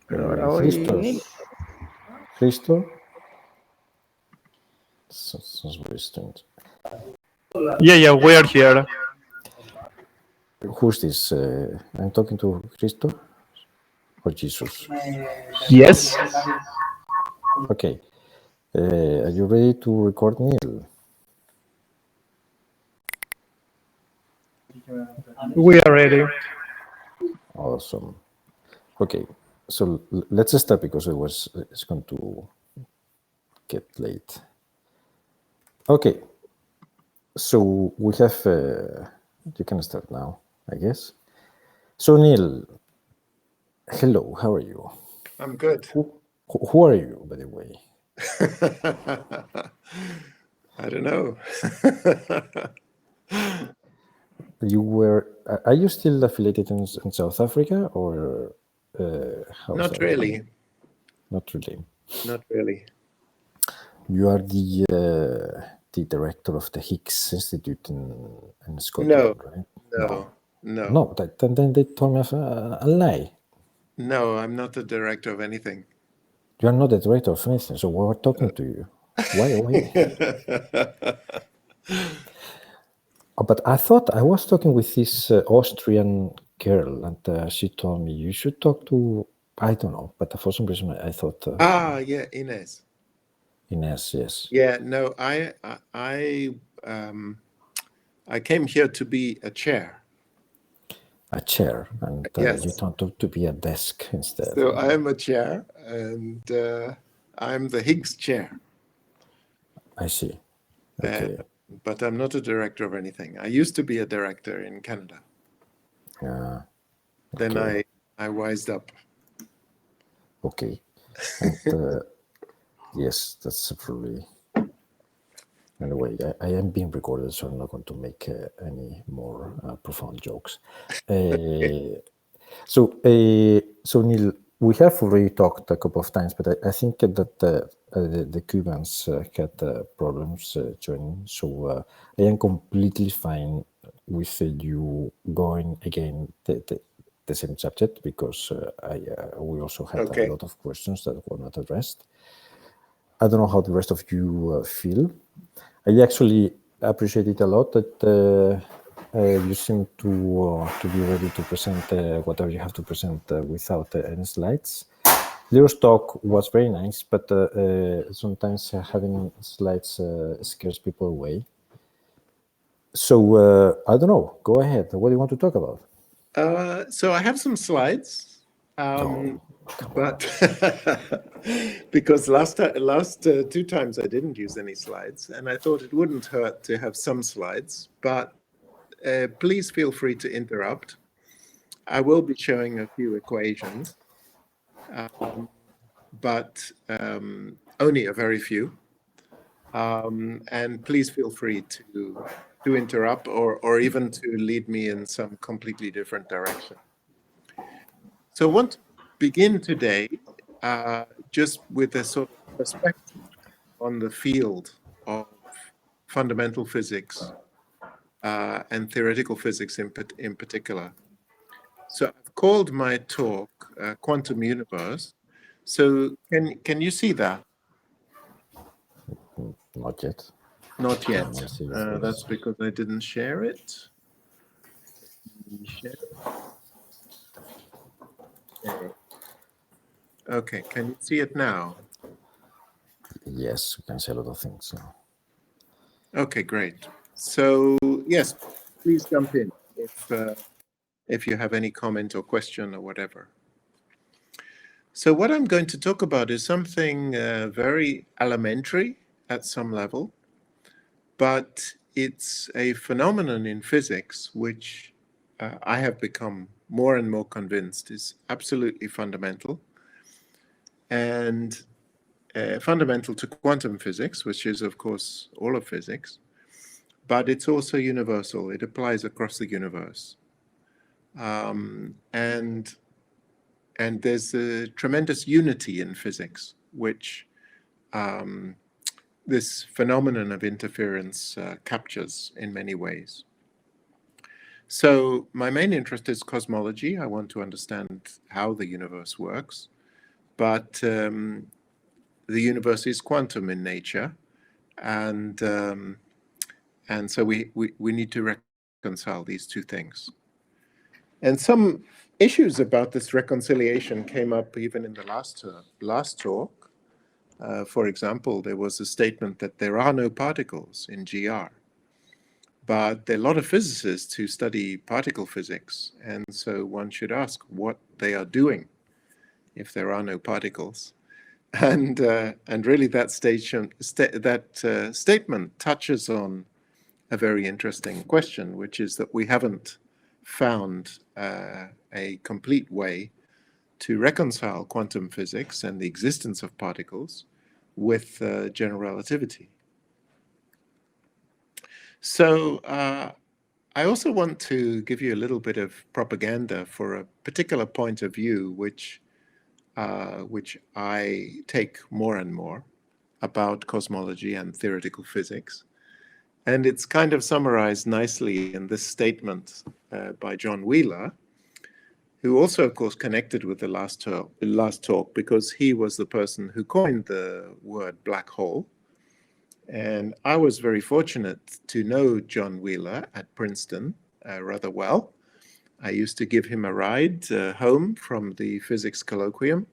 Christos. Christo? Sounds very strange. Yeah, we are here. Who's this? I'm talking to Christo or Jesus? Yes. Okay. Are you ready to record, Neil? We are ready. Awesome. Okay, so let's start because it's going to get late. Okay, so we have. You can start now, I guess. So Neil, hello. How are you? I'm good. Who are you, by the way? I don't know. You were. Are you still affiliated in South Africa, or Not really. Not really. Not really. You are the director of the Higgs Institute in Scotland, right? No. Then they told me a lie. No, I'm not the director of anything. You are not the director of anything, so we're talking to you. Why? But I thought I was talking with this Austrian girl, and she told me you should talk to, I don't know, but for some reason I thought. Yeah, Ines. Ines, yes. Yeah, no, I came here to be a chair. A chair, and yes. You turned out to be a desk instead. So I am a chair, and I'm the Higgs chair. I see. Okay. But I'm not a director of anything. I used to be a director in Canada. Okay. Then I wised up. Okay. And, yes, that's probably. Anyway, I am being recorded, so I'm not going to make any more profound jokes. So Neil, we have already talked a couple of times, but I think that the Cubans had problems joining. So I am completely fine with you going again the same subject, because we also had a lot of questions that were not addressed. I don't know how the rest of you feel. I actually appreciate it a lot that you seem to be ready to present whatever you have to present without any slides. Leo's talk was very nice, but sometimes having slides scares people away. So I don't know. Go ahead. What do you want to talk about? So I have some slides. But because last 2 times I didn't use any slides, and I thought it wouldn't hurt to have some slides, but please feel free to interrupt. I will be showing a few equations, but only a very few. And please feel free to interrupt or even to lead me in some completely different direction. So I want to begin today just with a sort of perspective on the field of fundamental physics and theoretical physics in particular. So I've called my talk Quantum Universe. So can you see that? Not yet. Not yet. That's because I didn't share it. Okay, can you see it now? Yes, you can see a lot of things now. Okay, great. So yes, please jump in if you have any comment or question or whatever. So what I'm going to talk about is something very elementary at some level, but it's a phenomenon in physics which I have become more and more convinced is absolutely fundamental, and fundamental to quantum physics, which is, of course, all of physics, but it's also universal. It applies across the universe. And there's a tremendous unity in physics, which this phenomenon of interference captures in many ways. So my main interest is cosmology. I want to understand how the universe works. but the universe is quantum in nature, and so we need to reconcile these two things. And some issues about this reconciliation came up even in the last talk. For example, there was a statement that there are no particles in GR. But there are a lot of physicists who study particle physics, and so one should ask what they are doing if there are no particles. And really that statement touches on a very interesting question, which is that we haven't found a complete way to reconcile quantum physics and the existence of particles with general relativity. So I also want to give you a little bit of propaganda for a particular point of view, which I take more and more about cosmology and theoretical physics. And it's kind of summarized nicely in this statement by John Wheeler, who also, of course, connected with the last talk because he was the person who coined the word black hole. And I was very fortunate to know John Wheeler at Princeton rather well. I used to give him a ride home from the physics colloquium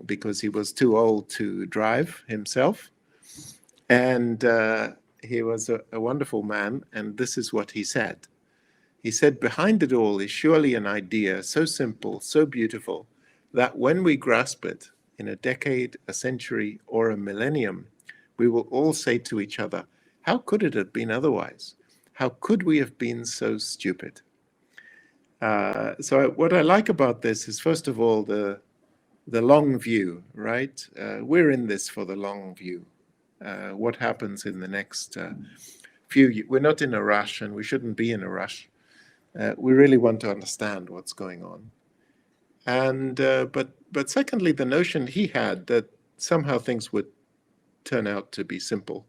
because he was too old to drive himself. And he was a wonderful man, and this is what he said. He said, "Behind it all is surely an idea so simple, so beautiful, that when we grasp it in a decade, a century, or a millennium, we will all say to each other, how could it have been otherwise? How could we have been so stupid?" So what I like about this is, first of all, the long view, right? We're in this for the long view. What happens in the next few years? We're not in a rush, and we shouldn't be in a rush. We really want to understand what's going on. And but secondly, the notion he had that somehow things would turn out to be simple,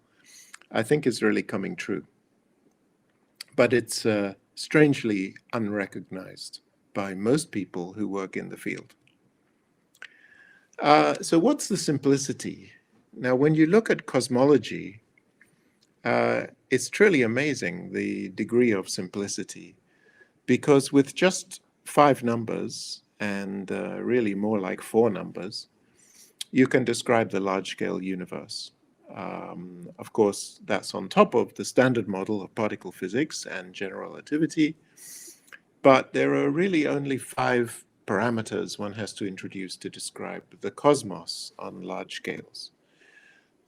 I think is really coming true. But it's strangely unrecognized by most people who work in the field. So what's the simplicity? Now, when you look at cosmology, it's truly amazing, the degree of simplicity, because with just 5 numbers, and really more like 4 numbers, you can describe the large-scale universe. Of course, that's on top of the standard model of particle physics and general relativity, but there are really only 5 parameters one has to introduce to describe the cosmos on large scales.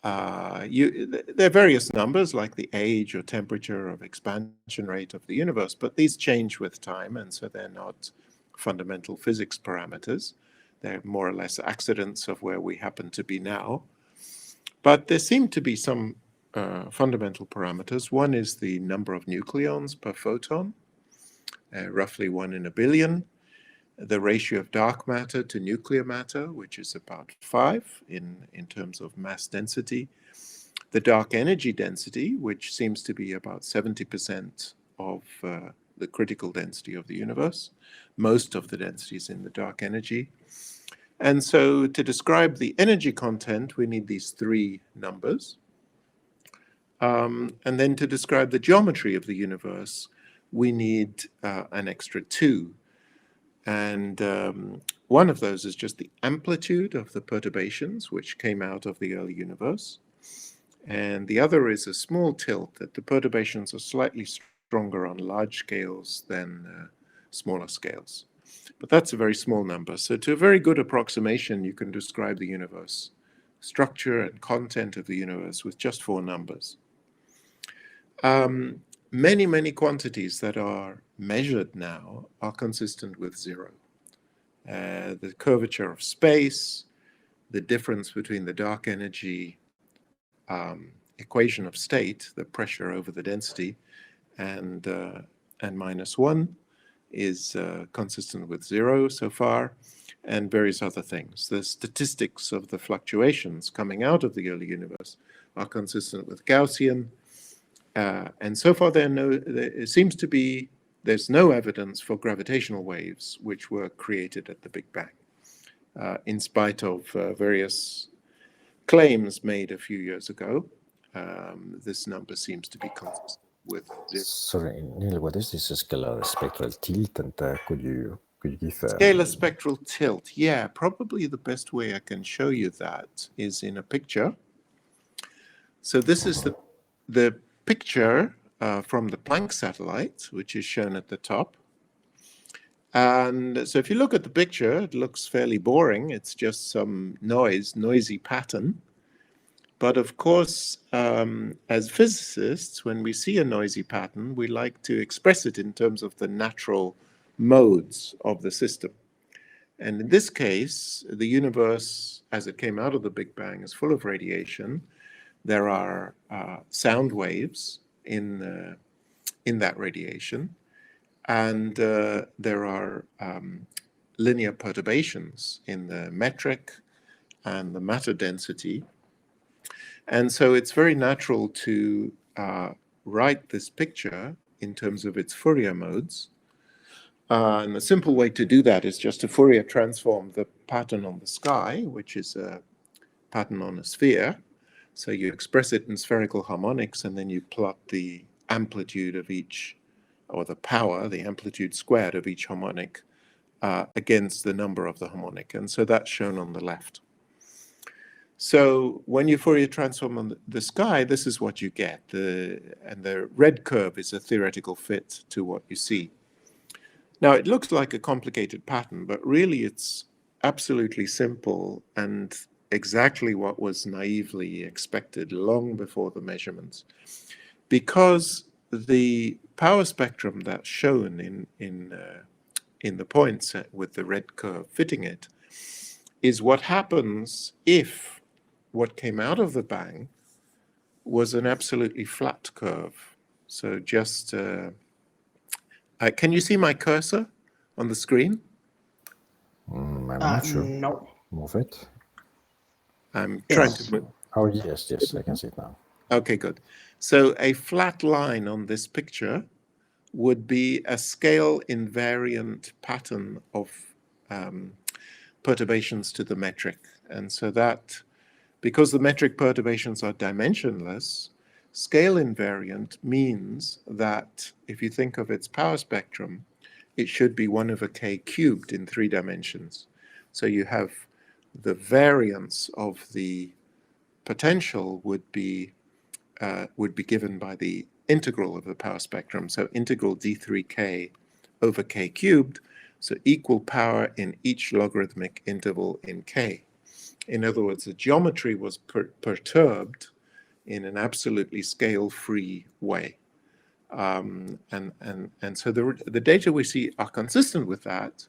There are various numbers like the age or temperature or expansion rate of the universe, but these change with time, and so they're not fundamental physics parameters. They're more or less accidents of where we happen to be now. But there seem to be some fundamental parameters. One is the number of nucleons per photon, roughly 1 in a billion. The ratio of dark matter to nuclear matter, which is about 5 in terms of mass density. The dark energy density, which seems to be about 70% of the critical density of the universe. Most of the density is in the dark energy. And so to describe the energy content, we need these 3 numbers. And then to describe the geometry of the universe, we need an extra 2. And one of those is just the amplitude of the perturbations which came out of the early universe. And the other is a small tilt, that the perturbations are slightly stronger on large scales than smaller scales. But that's a very small number. So to a very good approximation, you can describe the universe, structure and content of the universe with just 4 numbers. Many, many quantities that are measured now are consistent with 0. The curvature of space, the difference between the dark energy equation of state, the pressure over the density, and -1 is consistent with 0 so far, and various other things. The statistics of the fluctuations coming out of the early universe are consistent with Gaussian. And so far, it seems to be there's no evidence for gravitational waves which were created at the Big Bang. in spite of various claims made a few years ago. This number seems to be consistent with zero. Sorry, Neil, what is this scalar spectral tilt? And could you give Scalar spectral tilt? Yeah, probably the best way I can show you that is in a picture. So this is the picture from the Planck satellite, which is shown at the top. And so if you look at the picture, it looks fairly boring. It's just some noisy pattern. But of course, as physicists, when we see a noisy pattern, we like to express it in terms of the natural modes of the system. And in this case, the universe, as it came out of the Big Bang, is full of radiation. There are sound waves in that radiation. And there are linear perturbations in the metric and the matter density. And so it's very natural to write this picture in terms of its Fourier modes. And a simple way to do that is just to Fourier transform the pattern on the sky, which is a pattern on a sphere. So you express it in spherical harmonics, and then you plot the amplitude of each, or the power, the amplitude squared of each harmonic against the number of the harmonic. And so that's shown on the left. So when you Fourier transform on the sky, this is what you get. And the red curve is a theoretical fit to what you see. Now, it looks like a complicated pattern, but really it's absolutely simple and exactly what was naively expected long before the measurements. Because the power spectrum that's shown in the points with the red curve fitting it is what happens if what came out of the bang was an absolutely flat curve. So just, can you see my cursor on the screen? I'm not sure. No. Move it. I'm trying to move. Oh, yes, I can see it now. Okay, good. So a flat line on this picture would be a scale invariant pattern of perturbations to the metric. And so that, because the metric perturbations are dimensionless, scale invariant means that if you think of its power spectrum, it should be 1 over k cubed in 3 dimensions. So you have the variance of the potential would be given by the integral of the power spectrum. So integral d3k over k cubed, so equal power in each logarithmic interval in k. In other words, the geometry was perturbed in an absolutely scale-free way. And so the data we see are consistent with that,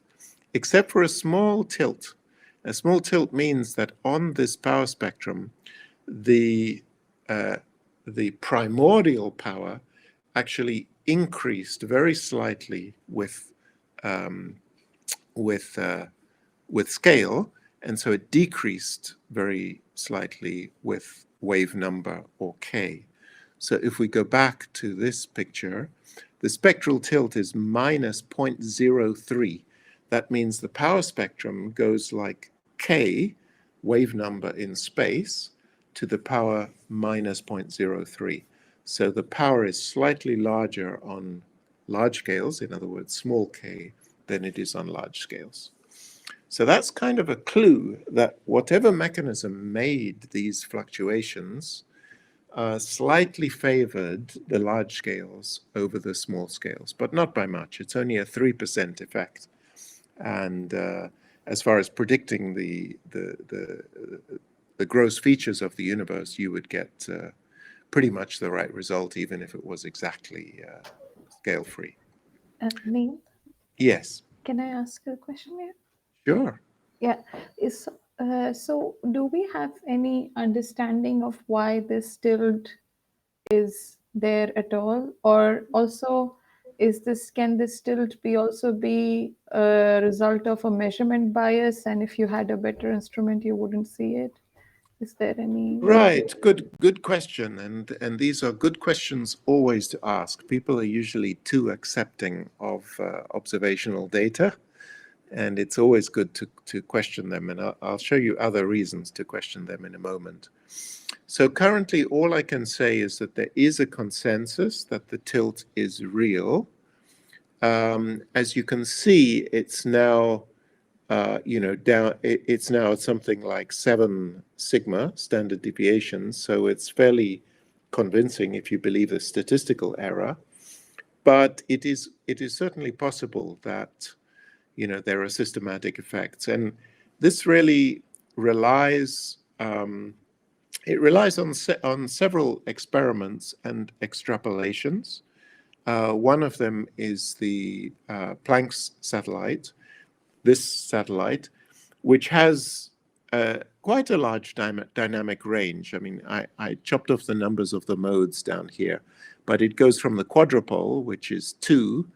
except for a small tilt. A small tilt means that on this power spectrum, the primordial power actually increased very slightly with scale, and so it decreased very slightly with wave number or k. So if we go back to this picture, the spectral tilt is minus 0.03. That means the power spectrum goes like k, wave number in space, to the power minus 0.03. So the power is slightly larger on large scales, in other words, small k, than it is on large scales. So that's kind of a clue that whatever mechanism made these fluctuations slightly favored the large scales over the small scales, but not by much. It's only a 3% effect. And as far as predicting the gross features of the universe, you would get pretty much the right result, even if it was exactly scale-free. Neil? Yes. Can I ask a question here? Sure. Yeah. So do we have any understanding of why this tilt is there at all? Or also, can this tilt also be a result of a measurement bias, and if you had a better instrument, you wouldn't see it? Is there any? Right. Good question. And these are good questions always to ask. People are usually too accepting of observational data. and it's always good to question them, and I'll show you other reasons to question them in a moment. So currently, all I can say is that there is a consensus that the tilt is real. As you can see, it's now, it's now something like 7 sigma standard deviations, so it's fairly convincing if you believe the statistical error. But it is certainly possible that, there are systematic effects, and this really relies. It relies on several experiments and extrapolations. One of them is the Planck's satellite, this satellite, which has quite a large dynamic range. I mean, I chopped off the numbers of the modes down here, but it goes from the quadrupole, which is 2,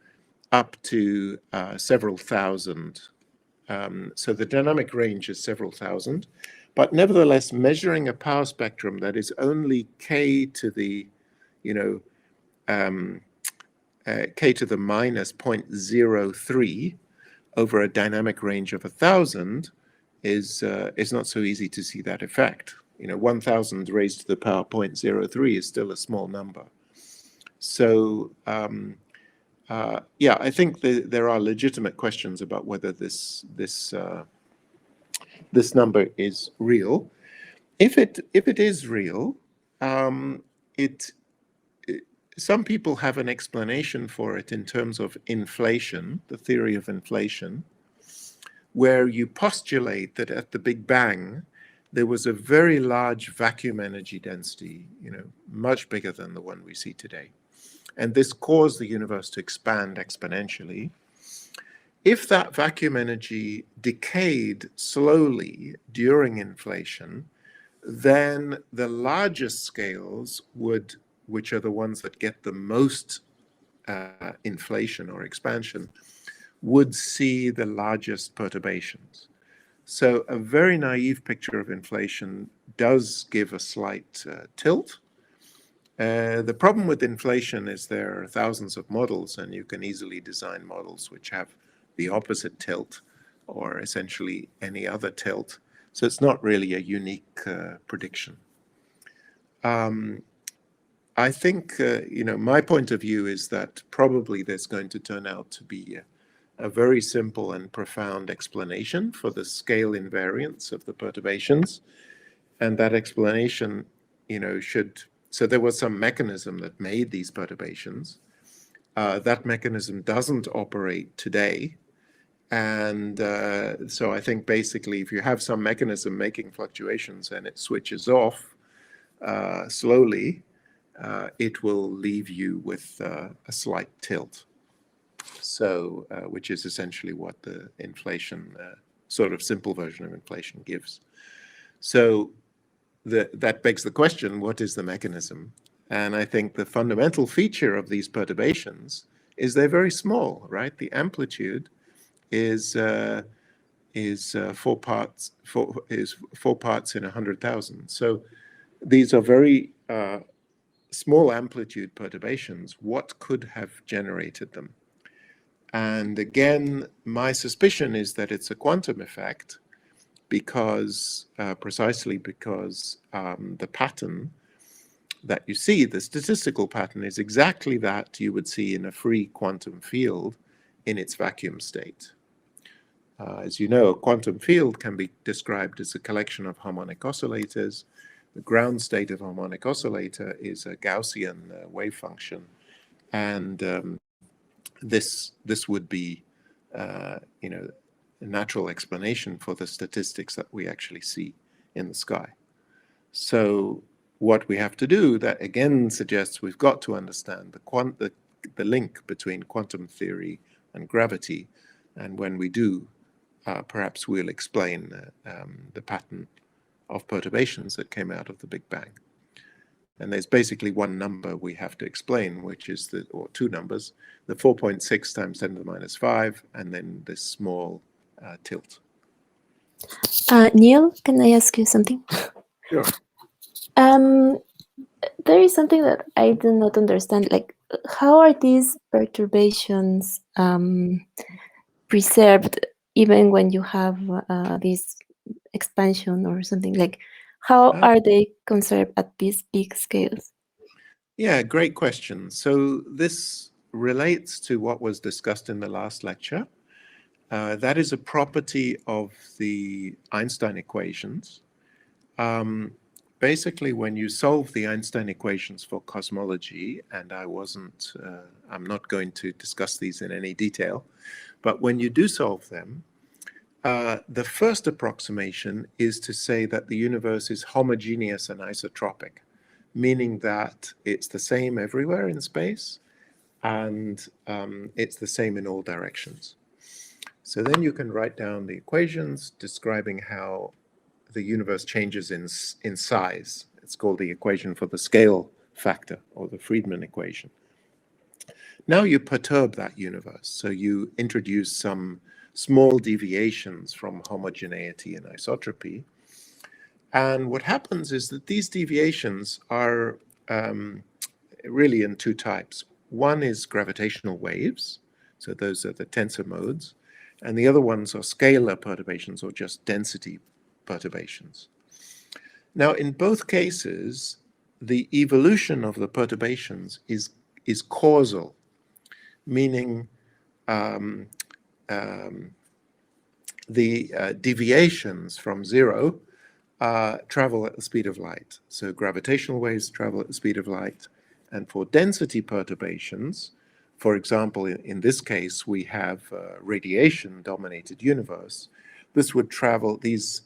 up to several thousand. So the dynamic range is several thousand. But nevertheless, measuring a power spectrum that is only k to the, k to the minus 0.03 over a dynamic range of 1,000 is not so easy to see that effect. 1,000 raised to the power 0.03 is still a small number. So yeah, I think there are legitimate questions about whether this number is real. If it is real, some people have an explanation for it in terms of inflation, the theory of inflation, where you postulate that at the Big Bang there was a very large vacuum energy density, much bigger than the one we see today. And this caused the universe to expand exponentially. If that vacuum energy decayed slowly during inflation, then the largest scales which are the ones that get the most inflation or expansion, would see the largest perturbations. So a very naive picture of inflation does give a slight tilt. The problem with inflation is there are thousands of models, and you can easily design models which have the opposite tilt or essentially any other tilt. So it's not really a unique prediction. I think, my point of view is that probably there's going to turn out to be a very simple and profound explanation for the scale invariance of the perturbations. And that explanation, so there was some mechanism that made these perturbations. That mechanism doesn't operate today. And so I think basically if you have some mechanism making fluctuations and it switches off slowly, it will leave you with a slight tilt. So, which is essentially what the inflation, sort of simple version of inflation gives. So that begs the question, what is the mechanism? And I think the fundamental feature of these perturbations is they're very small, right? The amplitude is 4 parts in 100,000. So these are very small amplitude perturbations. What could have generated them? And again, my suspicion is that it's a quantum effect, because precisely because the pattern that you see, the statistical pattern, is exactly that you would see in a free quantum field in its vacuum state. As you know, a quantum field can be described as a collection of harmonic oscillators. The ground state of a harmonic oscillator is a Gaussian wave function, and this would be, a natural explanation for the statistics that we actually see in the sky. So what we have to do, that again suggests we've got to understand the link between quantum theory and gravity, and when we do, perhaps we'll explain the pattern of perturbations that came out of the Big Bang. And there's basically one number we have to explain, which is or two numbers, the 4.6 times 10 to the minus 5, and then this small tilt. Neil, can I ask you something? Sure. There is something that I do not understand. Like, how are these perturbations preserved even when you have this expansion or something, like how are they conserved at these big scales? Yeah, great question. So this relates to what was discussed in the last lecture. That is a property of the Einstein equations. Basically, when you solve the Einstein equations for cosmology, and I'm not going to discuss these in any detail, but when you do solve them, the first approximation is to say that the universe is homogeneous and isotropic, meaning that it's the same everywhere in space, and it's the same in all directions. So then you can write down the equations describing how the universe changes in size. It's called the equation for the scale factor, or the Friedmann equation. Now you perturb that universe. So you introduce some small deviations from homogeneity and isotropy. And what happens is that these deviations are really in two types. One is gravitational waves. So those are the tensor modes. And the other ones are scalar perturbations, or just density perturbations. Now, in both cases, the evolution of the perturbations is causal, meaning the deviations from zero travel at the speed of light. So gravitational waves travel at the speed of light. And for density perturbations, for example, in this case, we have a radiation-dominated universe. This would travel, these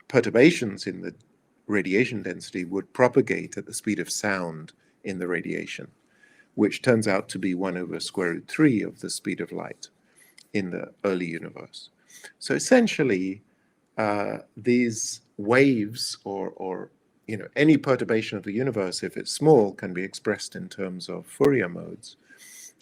perturbations in the radiation density would propagate at the speed of sound in the radiation, which turns out to be 1/√3 of the speed of light in the early universe. So essentially, these waves, or any perturbation of the universe, if it's small, can be expressed in terms of Fourier modes.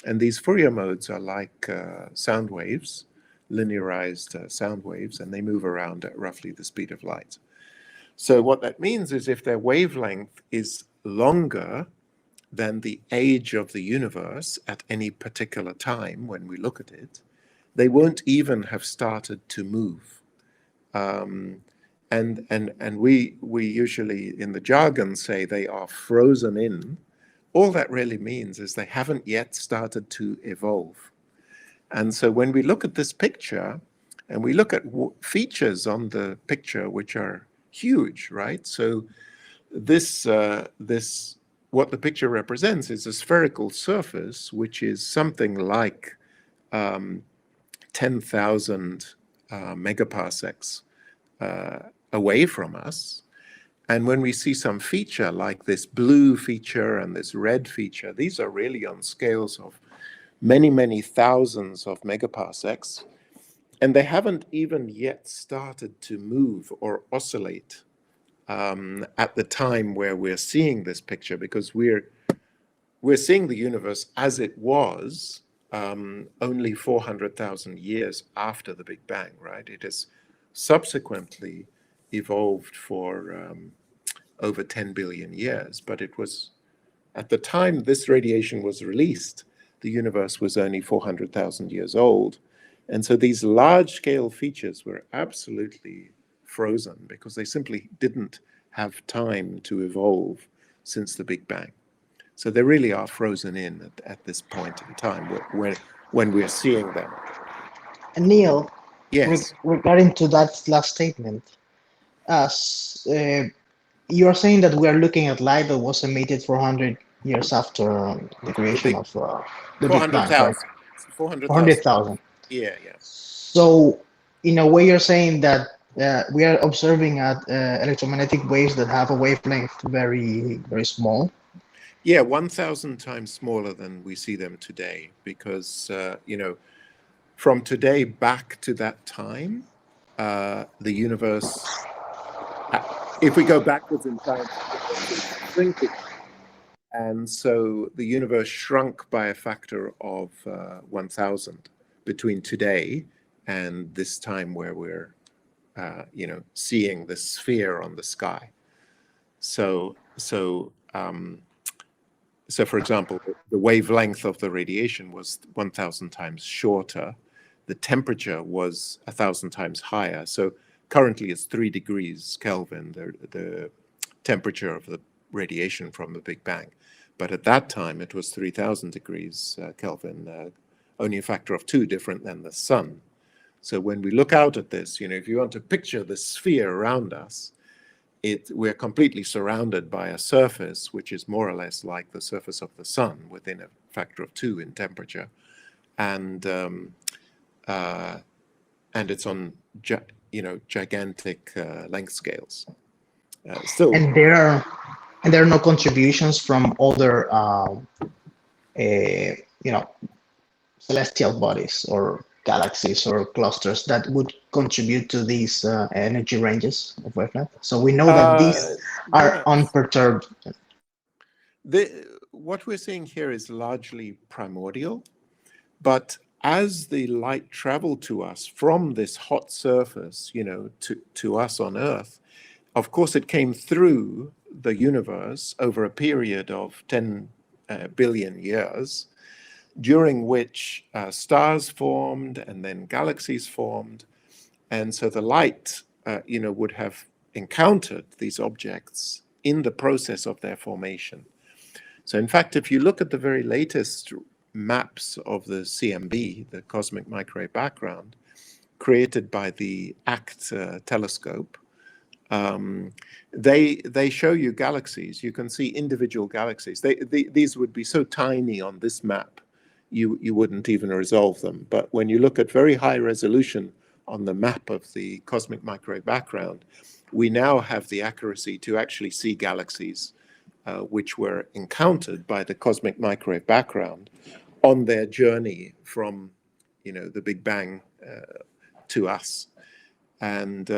And these Fourier modes are like sound waves, linearized sound waves, and they move around at roughly the speed of light. So what that means is if their wavelength is longer than the age of the universe at any particular time when we look at it, they won't even have started to move. And we usually in the jargon say they are frozen in. All that really means is they haven't yet started to evolve. And so when we look at this picture, and we look at features on the picture which are huge, right? So this what the picture represents is a spherical surface, which is something like 10,000 megaparsecs away from us. And when we see some feature like this blue feature and this red feature, these are really on scales of many, many thousands of megaparsecs. And they haven't even yet started to move or oscillate at the time where we're seeing this picture, because we're seeing the universe as it was only 400,000 years after the Big Bang, right? It has subsequently evolved for over 10 billion years, but it was, at the time this radiation was released, the universe was only 400,000 years old. And so these large-scale features were absolutely frozen because they simply didn't have time to evolve since the Big Bang. So they really are frozen in at this point in time when we're seeing them. And Neil, Yes. regarding to that last statement, you are saying that we are looking at light that was emitted 400 years after the creation of the Big Bang, right? 400,000. 400,000. Yeah. So, in a way, you're saying that we are observing at electromagnetic waves that have a wavelength very, very small. Yeah, 1,000 times smaller than we see them today, because from today back to that time, the universe, if we go backwards in time, shrinking. And so the universe shrunk by a factor of 1,000 between today and this time where we're, seeing the sphere on the sky. So for example, the wavelength of the radiation was 1,000 times shorter the temperature was 1,000 times higher. So currently it's 3 degrees Kelvin, the temperature of the radiation from the Big Bang. But at that time it was 3,000 degrees Kelvin, only a factor of 2 different than the sun. So when we look out at this, if you want to picture the sphere around us, we're completely surrounded by a surface which is more or less like the surface of the sun, within a factor of 2 in temperature, and it's on gigantic length scales. Still, And there are no contributions from other celestial bodies or galaxies or clusters that would contribute to these energy ranges of wavelength. So we know that these are yes. unperturbed. What we're seeing here is largely primordial, but as the light traveled to us from this hot surface, to us on Earth, of course it came through the universe over a period of 10 billion years, during which stars formed and then galaxies formed. And so the light, would have encountered these objects in the process of their formation. So in fact, if you look at the very latest maps of the CMB, the Cosmic Microwave Background, created by the ACT telescope, they show you galaxies. You can see individual galaxies. These would be so tiny on this map, you wouldn't even resolve them. But when you look at very high resolution on the map of the Cosmic Microwave Background, we now have the accuracy to actually see galaxies which were encountered by the Cosmic Microwave Background on their journey from, the Big Bang to us. And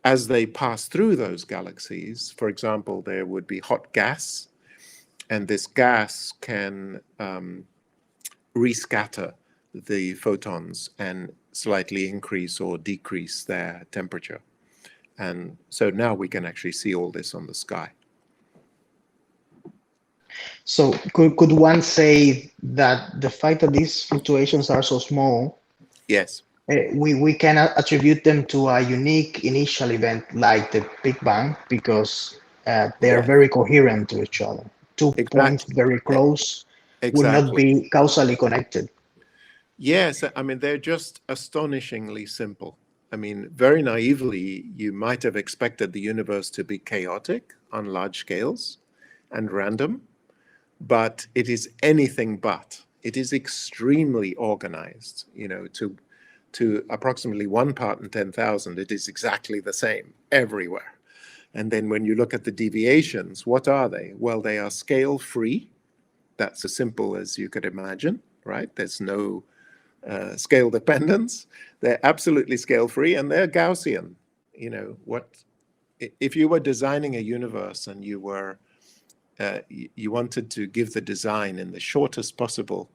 as they pass through those galaxies, for example, there would be hot gas, and this gas can rescatter the photons and slightly increase or decrease their temperature. And so now we can actually see all this on the sky. So could one say that the fact that these fluctuations are so small, Yes. We cannot attribute them to a unique initial event like the Big Bang, because they are very coherent to each other. 2 points very close would not be causally connected. Yes, I mean, they're just astonishingly simple. I mean, very naively, you might have expected the universe to be chaotic on large scales and random, but it is anything but. It is extremely organized, to approximately 1 part in 10,000. It is exactly the same everywhere. And then when you look at the deviations, what are they? Well, they are scale-free. That's as simple as you could imagine, right? There's no scale dependence. They're absolutely scale-free, and they're Gaussian. If you were designing a universe and you wanted to give the design in the shortest possible,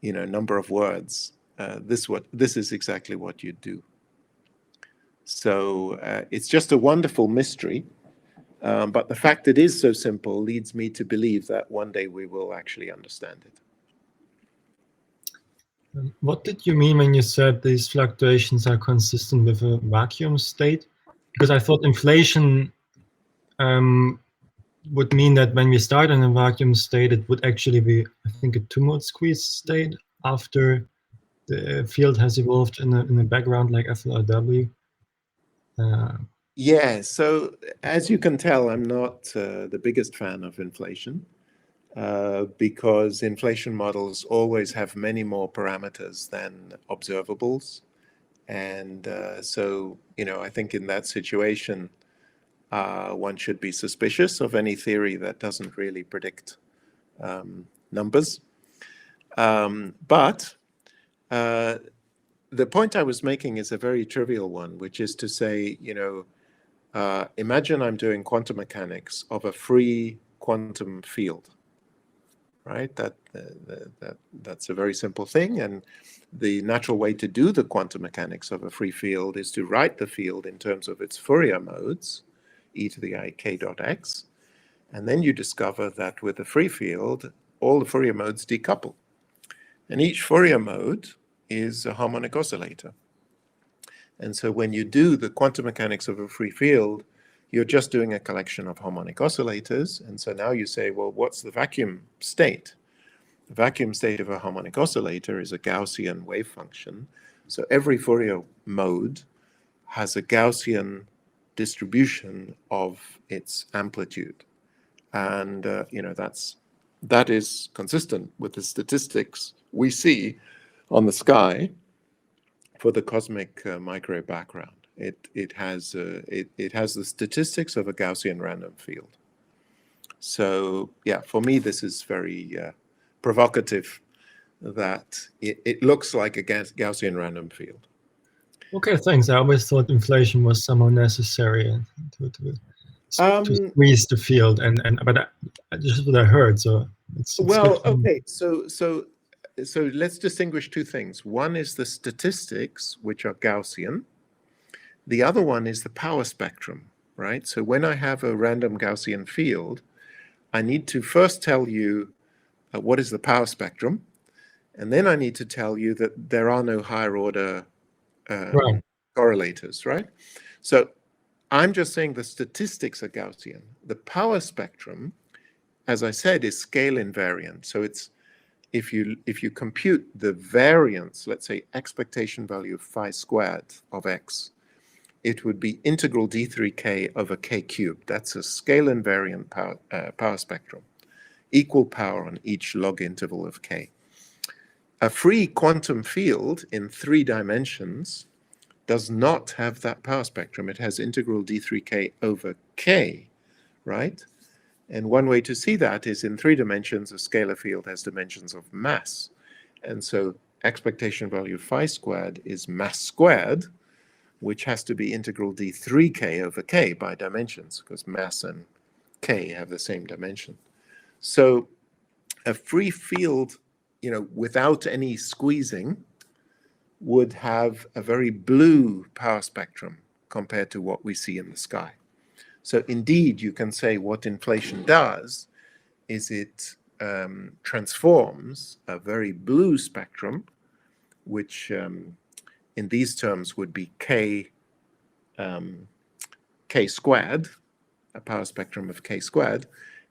number of words, this is exactly what you do. So it's just a wonderful mystery, but the fact it is so simple leads me to believe that one day we will actually understand it. What did you mean when you said these fluctuations are consistent with a vacuum state? Because I thought inflation would mean that when we start in a vacuum state, it would actually be, I think, a 2-mode squeeze state after the field has evolved in a background like FLRW. Yeah, so as you can tell, I'm not the biggest fan of inflation, because inflation models always have many more parameters than observables. And so, I think in that situation, one should be suspicious of any theory that doesn't really predict numbers. But the point I was making is a very trivial one, which is to say, imagine I'm doing quantum mechanics of a free quantum field, right? That's a very simple thing. And the natural way to do the quantum mechanics of a free field is to write the field in terms of its Fourier modes, e to the I k dot x. And then you discover that with a free field, all the Fourier modes decouple. And each Fourier mode is a harmonic oscillator. And so when you do the quantum mechanics of a free field, you're just doing a collection of harmonic oscillators. And so now you say, well, what's the vacuum state? The vacuum state of a harmonic oscillator is a Gaussian wave function. So every Fourier mode has a Gaussian distribution of its amplitude. And, that is consistent with the statistics we see on the sky for the cosmic microwave background. It has the statistics of a Gaussian random field. So yeah, for me this is very provocative that it looks like a Gaussian random field. Okay, thanks. I always thought inflation was somehow necessary to squeeze the field, but just what I heard. So it's well, okay. So let's distinguish two things. One is the statistics, which are Gaussian. The other one is the power spectrum, right? So when I have a random Gaussian field, I need to first tell you what is the power spectrum, and then I need to tell you that there are no higher order correlators, right? So I'm just saying the statistics are Gaussian. The power spectrum, as I said, is scale invariant. So it's if you compute the variance, let's say expectation value of phi squared of x, it would be integral d3k over k cubed. That's a scale invariant power spectrum, equal power on each log interval of k. A free quantum field in 3 dimensions does not have that power spectrum. It has integral d3k over k, right? And one way to see that is in 3 dimensions, a scalar field has dimensions of mass. And so expectation value phi squared is mass squared, which has to be integral d3k over k by dimensions, because mass and k have the same dimension. So a free field, without any squeezing, would have a very blue power spectrum compared to what we see in the sky. So indeed, you can say what inflation does is it transforms a very blue spectrum, which in these terms would be k squared, a power spectrum of k squared,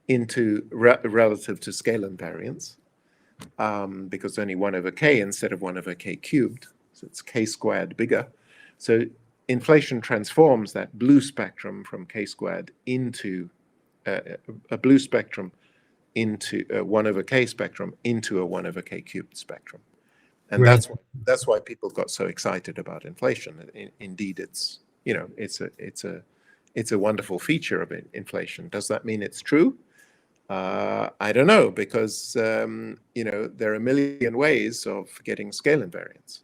into relative to scale invariance, because only 1 over k instead of 1 over k cubed. So it's k squared bigger. So inflation transforms that blue spectrum from k squared into a blue spectrum into a 1 over k spectrum into a 1 over k cubed spectrum. And that's why people got so excited about inflation. Indeed, it's a wonderful feature of inflation. Does that mean it's true? I don't know, because there are a million ways of getting scale invariance.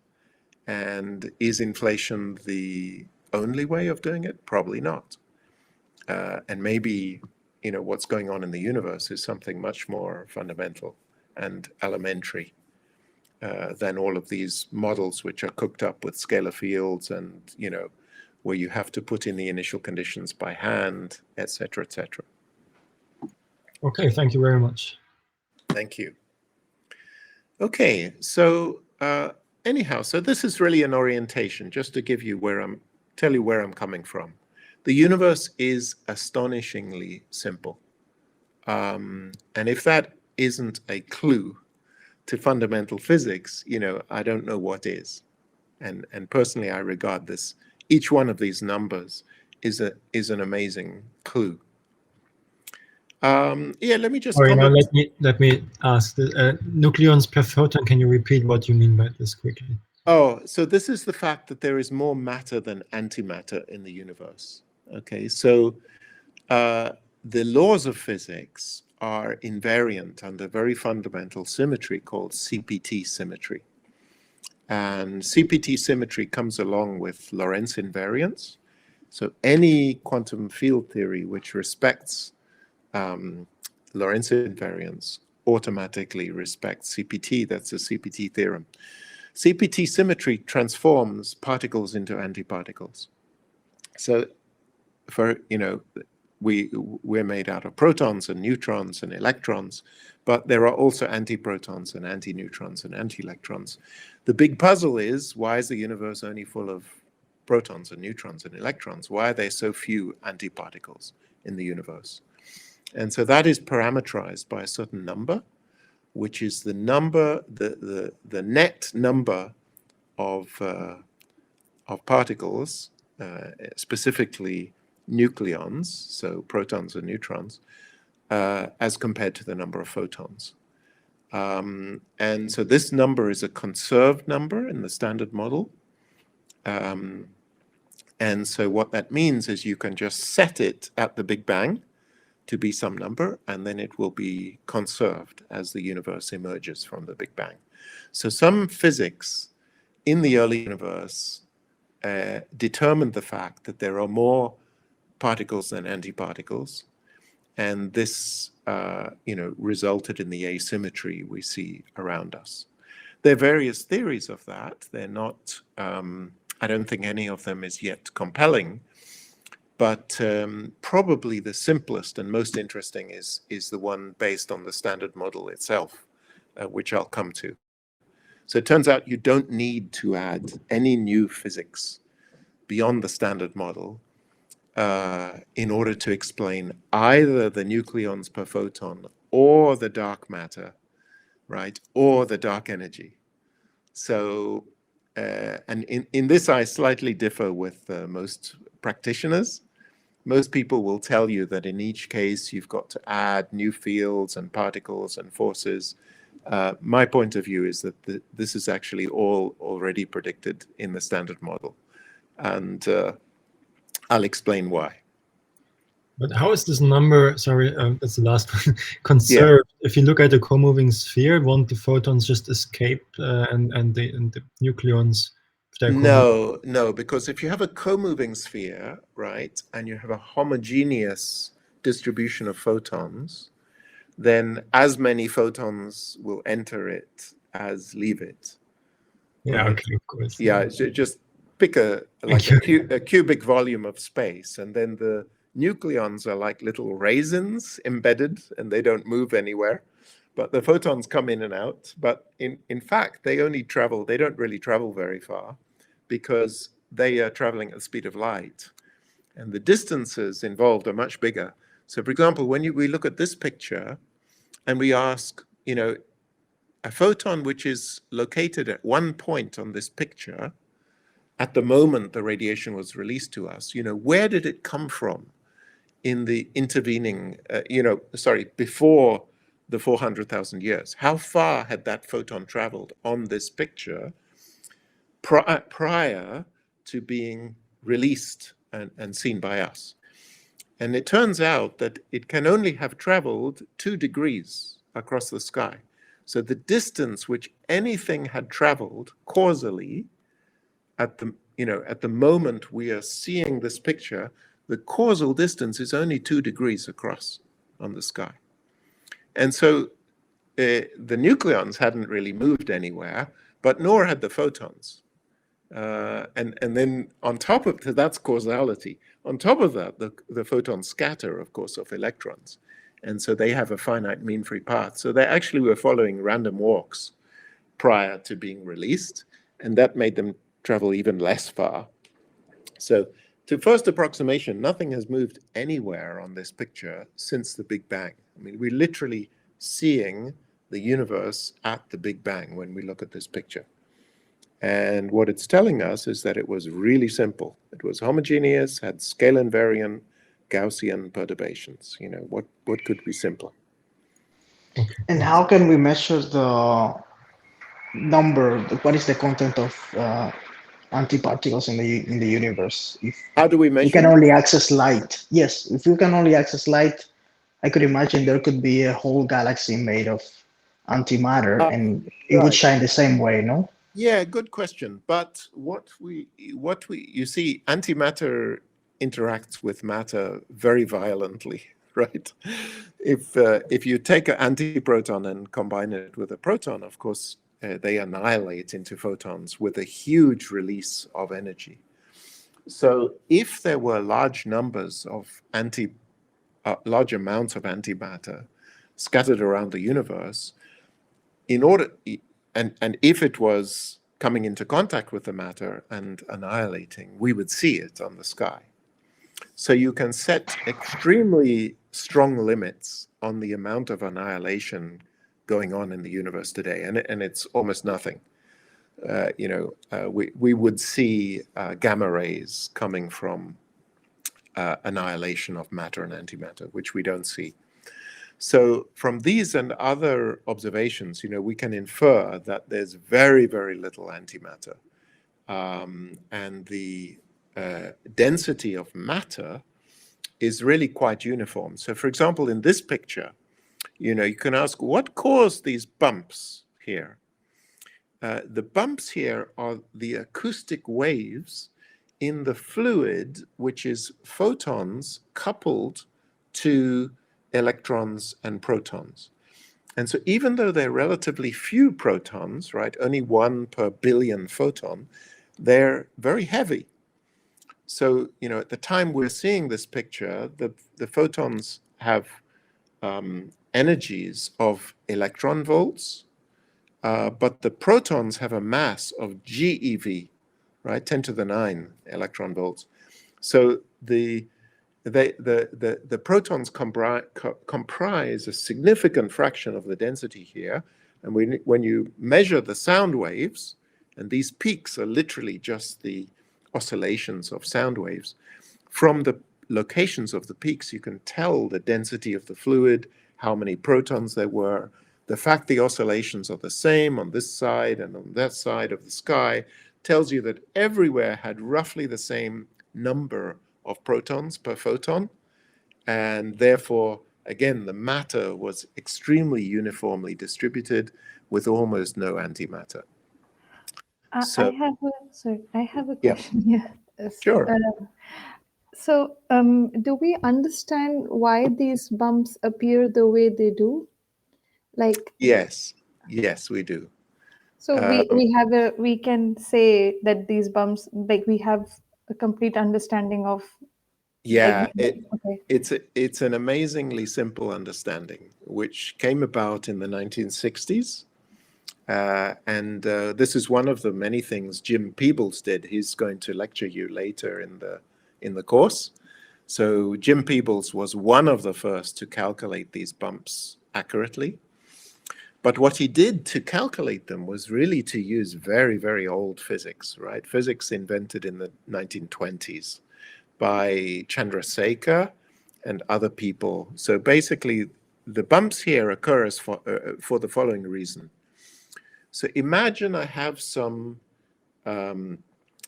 And is inflation the only way of doing it? Probably not. And maybe, what's going on in the universe is something much more fundamental and elementary than all of these models which are cooked up with scalar fields and, where you have to put in the initial conditions by hand, etc., etc. Okay, thank you very much. Thank you. Okay, so anyhow, so this is really an orientation, just to give you tell you where I'm coming from. The universe is astonishingly simple. And if that isn't a clue to fundamental physics, I don't know what is. And personally, I regard each one of these numbers is an amazing clue. Let me just comment. Let me ask the nucleons per photon. Can you repeat what you mean by this quickly? Oh, so this is the fact that there is more matter than antimatter in the universe. Okay, so the laws of physics are invariant under very fundamental symmetry called CPT symmetry. And CPT symmetry comes along with Lorentz invariance. So any quantum field theory which respects Lorentz invariance automatically respects CPT. That's a CPT theorem. CPT symmetry transforms particles into antiparticles. So we're made out of protons and neutrons and electrons, but there are also antiprotons and antineutrons and anti-electrons. The big puzzle is, why is the universe only full of protons and neutrons and electrons? Why are there so few antiparticles in the universe? And so that is parameterized by a certain number, which is the number, the net number of particles, specifically nucleons, so protons and neutrons, as compared to the number of photons. And so this number is a conserved number in the standard model. And so what that means is you can just set it at the Big Bang to be some number, and then it will be conserved as the universe emerges from the Big Bang. So some physics in the early universe determined the fact that there are more particles than antiparticles, and this resulted in the asymmetry we see around us. There are various theories of that. They're not, I don't think any of them is yet compelling, but probably the simplest and most interesting is the one based on the standard model itself, which I'll come to. So it turns out you don't need to add any new physics beyond the standard model in order to explain either the nucleons per photon or the dark matter, right, or the dark energy. So, and in this I slightly differ with most practitioners. Most people will tell you that in each case you've got to add new fields and particles and forces. My point of view is that this is actually all already predicted in the standard model. And I'll explain why. But how is this number, sorry, that's the last one, conserved? Yeah. If you look at a co-moving sphere, won't the photons just escape and the nucleons? No, because if you have a co-moving sphere, right, and you have a homogeneous distribution of photons, then as many photons will enter it as leave it. Yeah, right? Okay, of course. Yeah, just pick a cubic volume of space, and then the nucleons are like little raisins embedded, and they don't move anywhere. But the photons come in and out. But in fact, they don't really travel very far, because they are traveling at the speed of light. And the distances involved are much bigger. So for example, when we look at this picture and we ask, a photon which is located at one point on this picture, at the moment the radiation was released to us, where did it come from in the intervening, before the 400,000 years? How far had that photon traveled on this picture prior to being released and seen by us? And it turns out that it can only have traveled 2 degrees across the sky. So the distance which anything had traveled causally at the moment we are seeing this picture, the causal distance is only 2 degrees across on the sky. And so the nucleons hadn't really moved anywhere, but nor had the photons. And then on top of that's causality. On top of that, the photons scatter, of course, of electrons. And so they have a finite mean free path. So they actually were following random walks prior to being released, and that made them travel even less far. So to first approximation, nothing has moved anywhere on this picture since the Big Bang. I mean, we're literally seeing the universe at the Big Bang when we look at this picture. And what it's telling us is that it was really simple. It was homogeneous, had scale invariant Gaussian perturbations. What could be simpler? And how can we measure the number? What is the content of antiparticles in the universe? How do we measure? We can only access light. Yes, if you can only access light, I could imagine there could be a whole galaxy made of antimatter, and it would shine the same way, no? Yeah, good question. But you see, antimatter interacts with matter very violently, right? If you take an antiproton and combine it with a proton, of course, they annihilate into photons with a huge release of energy. So if there were large numbers of large amounts of antimatter scattered around the universe, and if it was coming into contact with the matter and annihilating, we would see it on the sky. So you can set extremely strong limits on the amount of annihilation going on in the universe today, and it's almost nothing. We would see gamma rays coming from annihilation of matter and antimatter, which we don't see. So from these and other observations, we can infer that there's very, very little antimatter. And the density of matter is really quite uniform. So for example, in this picture, you can ask, what caused these bumps here? The bumps here are the acoustic waves in the fluid, which is photons coupled to electrons and protons. And so even though they're relatively few protons, right, only 1 per billion photon, they're very heavy. So, at the time we're seeing this picture, the photons have energies of electron volts, but the protons have a mass of GeV, right, 10 to the 9 electron volts. So the protons comprise a significant fraction of the density here. And when you measure the sound waves, and these peaks are literally just the oscillations of sound waves, from the locations of the peaks, you can tell the density of the fluid, how many protons there were. The fact the oscillations are the same on this side and on that side of the sky tells you that everywhere had roughly the same number of protons per photon. And therefore, again, the matter was extremely uniformly distributed with almost no antimatter. I have a question here. Sure. Do we understand why these bumps appear the way they do? Yes, we do. So we can say that these bumps, we have a complete understanding of. Yeah, it's an amazingly simple understanding, which came about in the 1960s. And this is one of the many things Jim Peebles did. He's going to lecture you later in the course. So Jim Peebles was one of the first to calculate these bumps accurately. But what he did to calculate them was really to use very, very old physics, right? Physics invented in the 1920s by Chandrasekhar and other people. So basically, the bumps here occur for the following reason. So imagine I have some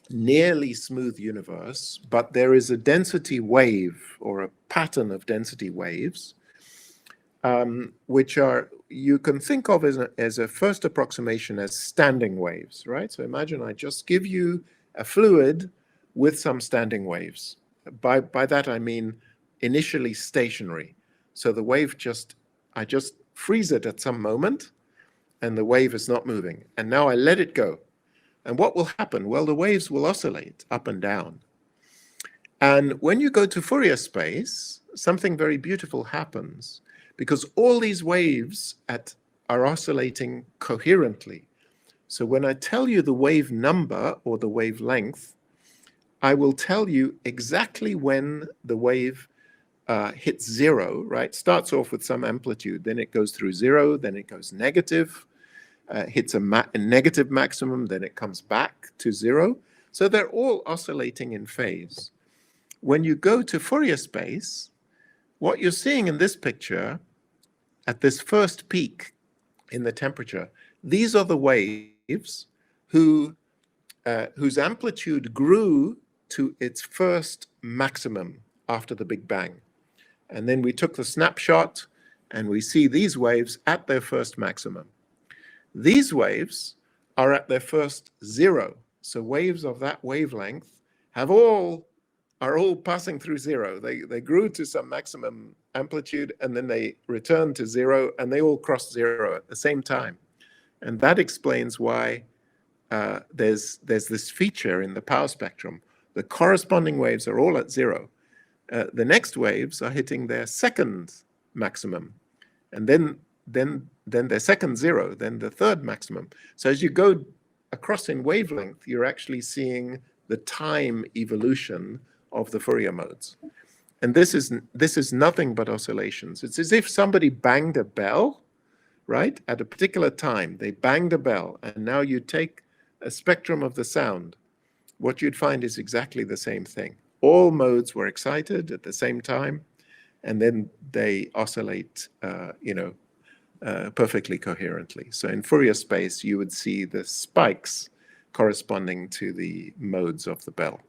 nearly smooth universe, but there is a density wave or a pattern of density waves, which you can think of as a first approximation as standing waves, right? So imagine I just give you a fluid with some standing waves. By that I mean initially stationary. So the wave I just freeze it at some moment, and the wave is not moving. And now I let it go. And what will happen? Well, the waves will oscillate up and down. And when you go to Fourier space, something very beautiful happens, because all these waves are oscillating coherently. So when I tell you the wave number or the wavelength, I will tell you exactly when the wave hits zero, right? Starts off with some amplitude, then it goes through zero, then it goes negative, hits a negative maximum, then it comes back to zero. So they're all oscillating in phase. When you go to Fourier space, what you're seeing in this picture, at this first peak in the temperature, these are the waves whose amplitude grew to its first maximum after the Big Bang. And then we took the snapshot and we see these waves at their first maximum. These waves are at their first zero. So waves of that wavelength are all passing through zero. They grew to some maximum amplitude and then they return to zero, and they all cross zero at the same time. And that explains why there's this feature in the power spectrum. The corresponding waves are all at zero. The next waves are hitting their second maximum, and then their second zero, then the third maximum. So as you go across in wavelength, you're actually seeing the time evolution of the Fourier modes. And this is nothing but oscillations. It's as if somebody banged a bell, right? At a particular time, they banged a bell, and now you take a spectrum of the sound. What you'd find is exactly the same thing. All modes were excited at the same time, and then they oscillate, perfectly coherently. So in Fourier space, you would see the spikes corresponding to the modes of the bell.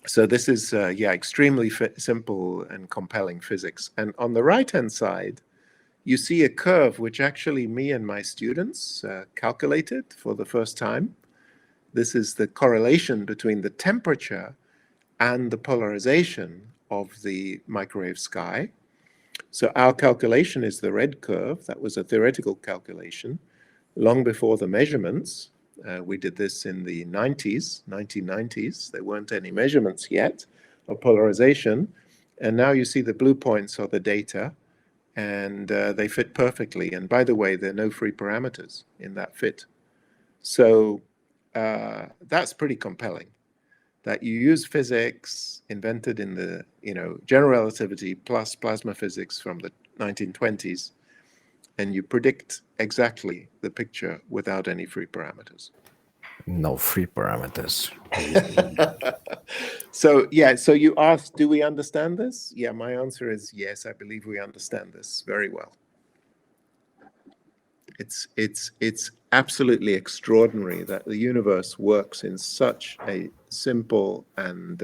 So this is, extremely simple and compelling physics. And on the right-hand side, you see a curve which actually me and my students calculated for the first time. This is the correlation between the temperature and the polarization of the microwave sky. So our calculation is the red curve. That was a theoretical calculation long before the measurements. We did this in the 1990s. There weren't any measurements yet of polarization. And now you see the blue points are the data, and they fit perfectly. And by the way, there are no free parameters in that fit. So that's pretty compelling, that you use physics invented in the general relativity plus plasma physics from the 1920s, and you predict exactly the picture without any free parameters. No free parameters. So you asked, do we understand this? Yeah, my answer is yes, I believe we understand this very well. It's absolutely extraordinary that the universe works in such a simple and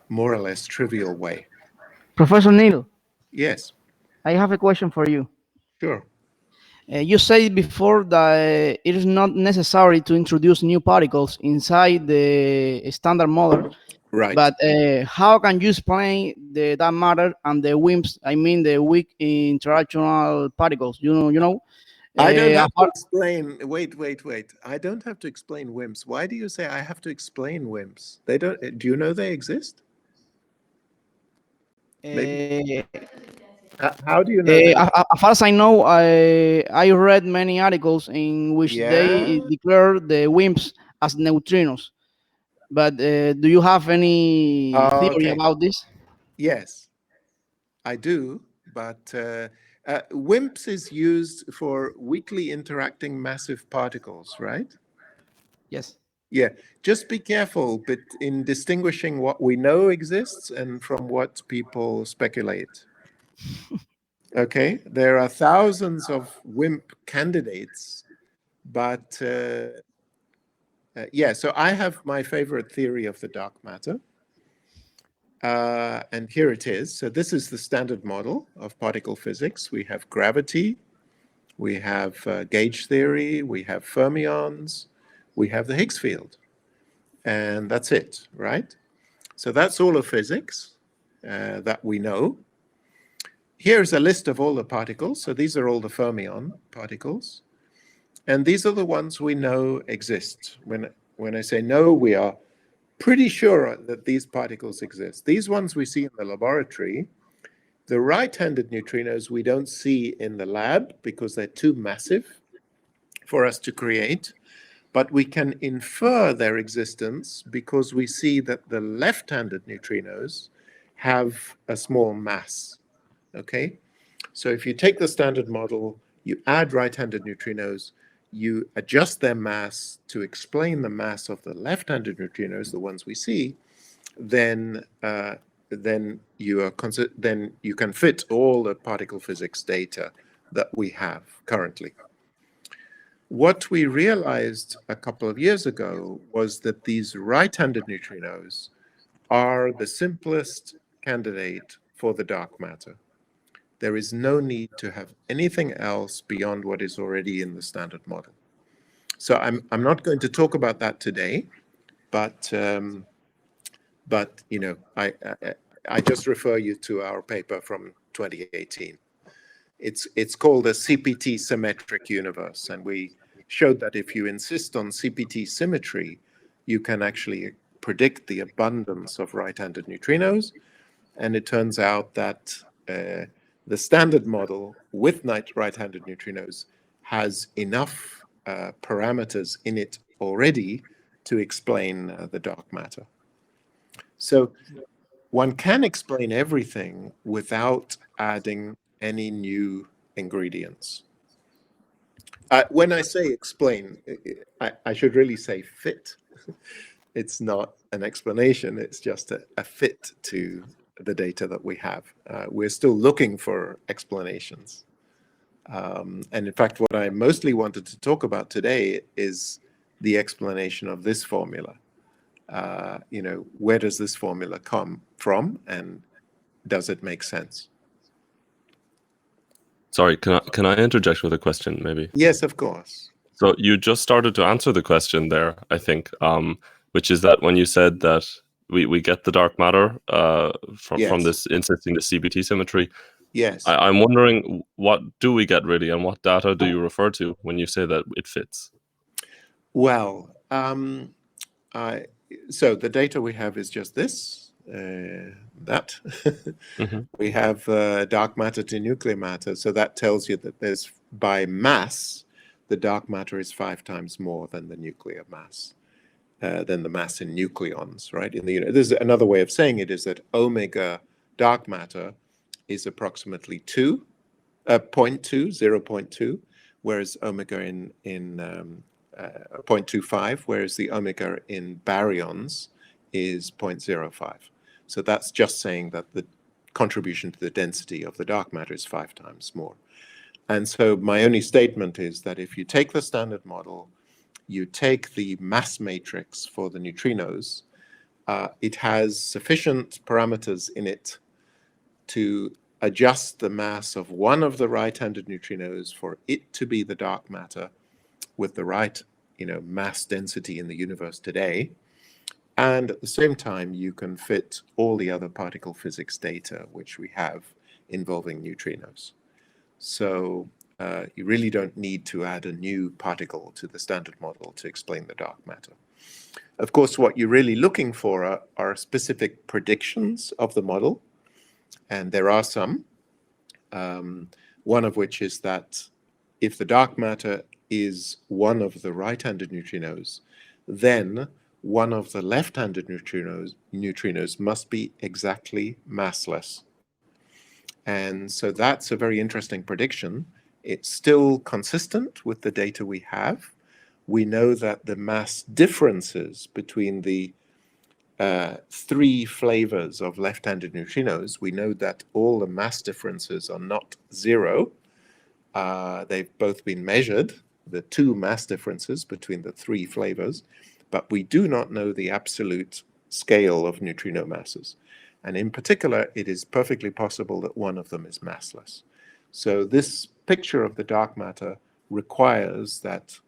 more or less trivial way. Professor Neil. Yes. I have a question for you. Sure. You said before that it is not necessary to introduce new particles inside the standard model. Right. But how can you explain the dark matter and the WIMPs? I mean, the weak interactional particles. You know. I don't have to explain. Wait. I don't have to explain WIMPs. Why do you say I have to explain WIMPs? They don't. Do you know they exist? How do you know? As far as I know, I read many articles in which they declare the WIMPs as neutrinos. But do you have any theory about this? Yes, I do. But WIMPs is used for weakly interacting massive particles, right? Yes. Yeah, just be careful but in distinguishing what we know exists and from what people speculate. Okay, there are thousands of WIMP candidates, but so I have my favorite theory of the dark matter. And here it is. So this is the standard model of particle physics. We have gravity, we have gauge theory, we have fermions, we have the Higgs field. And that's it, right? So that's all of physics that we know. Here's a list of all the particles. So these are all the fermion particles. And these are the ones we know exist. When I say no, we are pretty sure that these particles exist. These ones we see in the laboratory. The right-handed neutrinos we don't see in the lab because they're too massive for us to create. But we can infer their existence because we see that the left-handed neutrinos have a small mass. Okay, so if you take the standard model, you add right-handed neutrinos, you adjust their mass to explain the mass of the left-handed neutrinos, the ones we see, then you can fit all the particle physics data that we have currently. What we realized a couple of years ago was that these right-handed neutrinos are the simplest candidate for the dark matter. There is no need to have anything else beyond what is already in the standard model. So I'm not going to talk about that today, but I just refer you to our paper from 2018. It's called a CPT symmetric universe, and we showed that if you insist on CPT symmetry, you can actually predict the abundance of right-handed neutrinos. And it turns out that the standard model with right-handed neutrinos has enough parameters in it already to explain the dark matter. So one can explain everything without adding any new ingredients. When I say explain, I should really say fit. It's not an explanation, it's just a fit to the data that we have. We're still looking for explanations. And in fact, what I mostly wanted to talk about today is the explanation of this formula. Where does this formula come from, and does it make sense? Sorry, can I interject with a question, maybe? Yes, of course. So you just started to answer the question there, I think, which is that when you said that we get the dark matter from this insisting the CBT symmetry. Yes. I'm wondering, what do we get really, and what data do you refer to when you say that it fits? Well, so the data we have is just this, that. We have dark matter to nuclear matter, so that tells you that there's, by mass, the dark matter is 5 times more than the nuclear mass, than the mass in nucleons, right? There's another way of saying it is that omega dark matter is approximately 0.2, whereas omega in 0.25, whereas the omega in baryons is 0.05. So that's just saying that the contribution to the density of the dark matter is 5 times more. And so my only statement is that if you take the standard model, you take the mass matrix for the neutrinos, it has sufficient parameters in it to adjust the mass of one of the right-handed neutrinos for it to be the dark matter with the right, mass density in the universe today. And at the same time, you can fit all the other particle physics data which we have involving neutrinos. So you really don't need to add a new particle to the standard model to explain the dark matter. Of course, what you're really looking for are specific predictions of the model. And there are some, one of which is that if the dark matter is one of the right-handed neutrinos, then one of the left-handed neutrinos must be exactly massless. And so that's a very interesting prediction. It's still consistent with the data we have. We know that the mass differences between the 3 flavors of left-handed neutrinos, we know that all the mass differences are not 0. They've both been measured, the 2 mass differences between the 3 flavors, but we do not know the absolute scale of neutrino masses. And in particular, it is perfectly possible that one of them is massless. So this picture of the dark matter requires that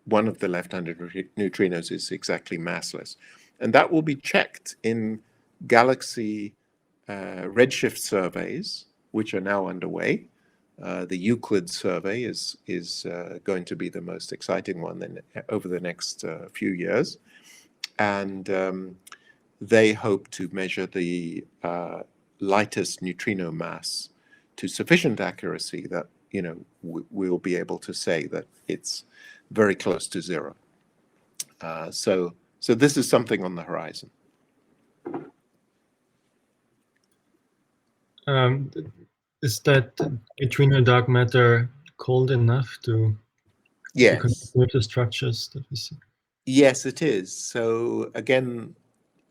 one of the left-handed neutrinos is exactly massless. And that will be checked in galaxy redshift surveys, which are now underway. The Euclid survey is going to be the most exciting one over the next few years. And they hope to measure the lightest neutrino mass to sufficient accuracy that, we'll be able to say that it's very close to 0. So this is something on the horizon. Is that neutrino dark matter cold enough to conserve the structures that we see? Yes, it is. So again,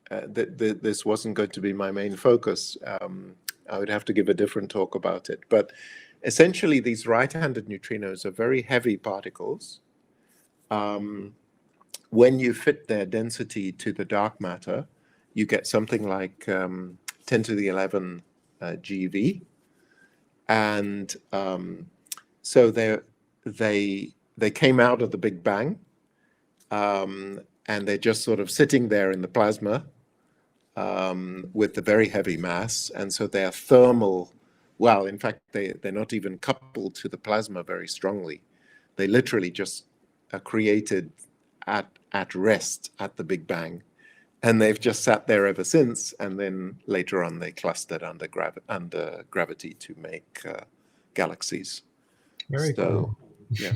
this wasn't going to be my main focus. I would have to give a different talk about it. But essentially, these right-handed neutrinos are very heavy particles. When you fit their density to the dark matter, you get something like 10 to the 11 GeV. And so they came out of the Big Bang, and they're just sort of sitting there in the plasma with the very heavy mass. And so they are thermal. Well, in fact, they're not even coupled to the plasma very strongly. They literally just are created at rest at the Big Bang. And they've just sat there ever since. And then later on, they clustered under gravity to make galaxies. Very cool. Yeah,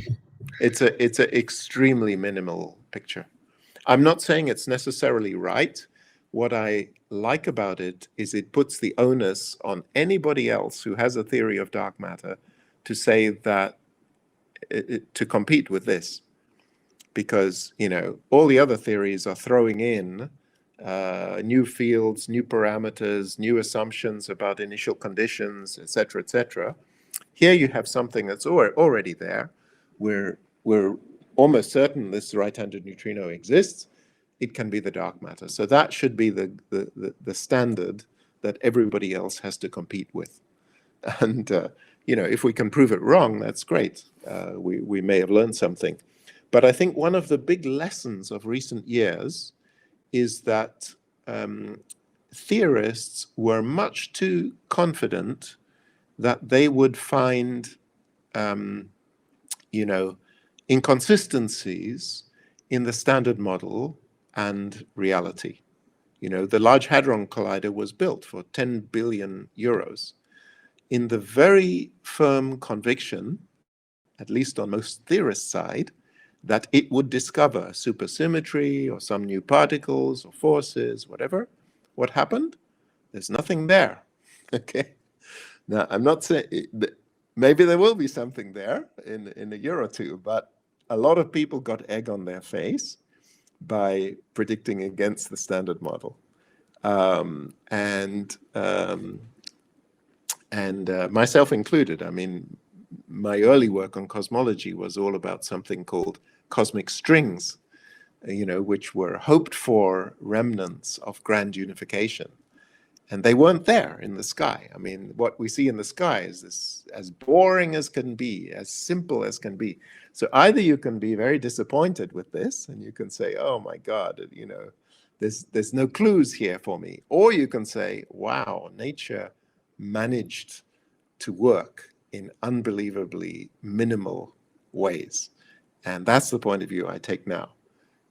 it's an extremely minimal picture. I'm not saying it's necessarily right. What I like about it is it puts the onus on anybody else who has a theory of dark matter to say that to compete with this, because all the other theories are throwing in new fields, new parameters, new assumptions about initial conditions, etc., etc. Here you have something that's already there. We're almost certain this right-handed neutrino exists. It can be the dark matter. So that should be the standard that everybody else has to compete with. And if we can prove it wrong, that's great. We may have learned something. But I think one of the big lessons of recent years is that theorists were much too confident that they would find, inconsistencies in the standard model and reality. The Large Hadron Collider was built for 10 billion euros in the very firm conviction, at least on most theorists' side, that it would discover supersymmetry or some new particles or forces, whatever. What happened? There's nothing there. Okay. Now, I'm not saying maybe there will be something there in a year or two, but a lot of people got egg on their face by predicting against the standard model. And myself included. I mean, my early work on cosmology was all about something called cosmic strings, which were hoped for remnants of grand unification. And they weren't there in the sky. I mean, what we see in the sky is this as boring as can be, as simple as can be. So either you can be very disappointed with this and you can say, oh my God, there's no clues here for me. Or you can say, wow, nature managed to work in unbelievably minimal ways. And that's the point of view I take now.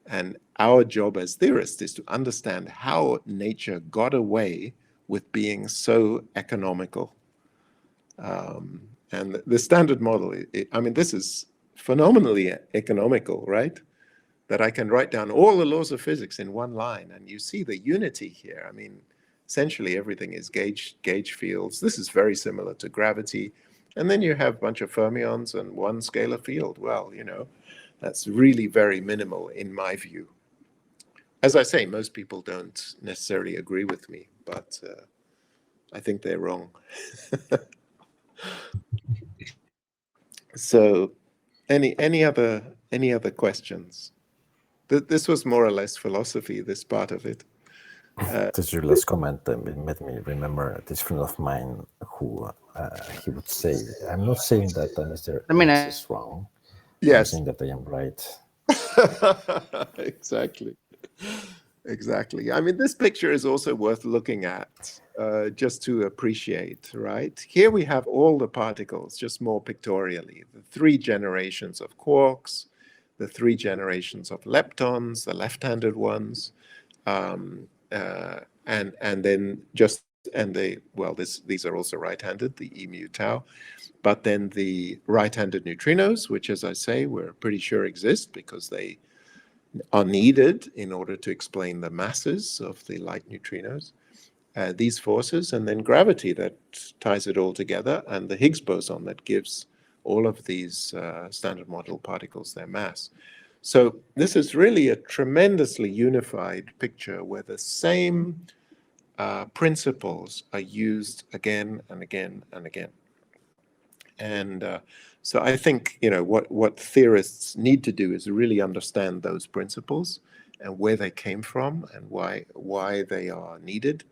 And our job as theorists is to understand how nature got away with being so economical. And the standard model, this is phenomenally economical, right? That I can write down all the laws of physics in one line, and you see the unity here. I mean, essentially everything is gauge fields. This is very similar to gravity. And then you have a bunch of fermions and one scalar field. Well, that's really very minimal in my view. As I say, most people don't necessarily agree with me, but I think they're wrong. So, any other questions? This was more or less philosophy, this part of it. This your last comment made me remember this friend of mine who he would say, "I'm not saying that Mr. X is wrong. Yes. I'm saying that I am right." Exactly. I mean, this picture is also worth looking at just to appreciate, right? Here we have all the particles, just more pictorially. The 3 generations of quarks, the 3 generations of leptons, the left-handed ones, and then just these are also right-handed, the E mu tau. But then the right-handed neutrinos, which, as I say, we're pretty sure exist because they are needed in order to explain the masses of the light neutrinos, these forces, and then gravity that ties it all together, and the Higgs boson that gives all of these standard model particles their mass. So this is really a tremendously unified picture where the same principles are used again and again and again. And so I think, what theorists need to do is really understand those principles and where they came from and why they are needed,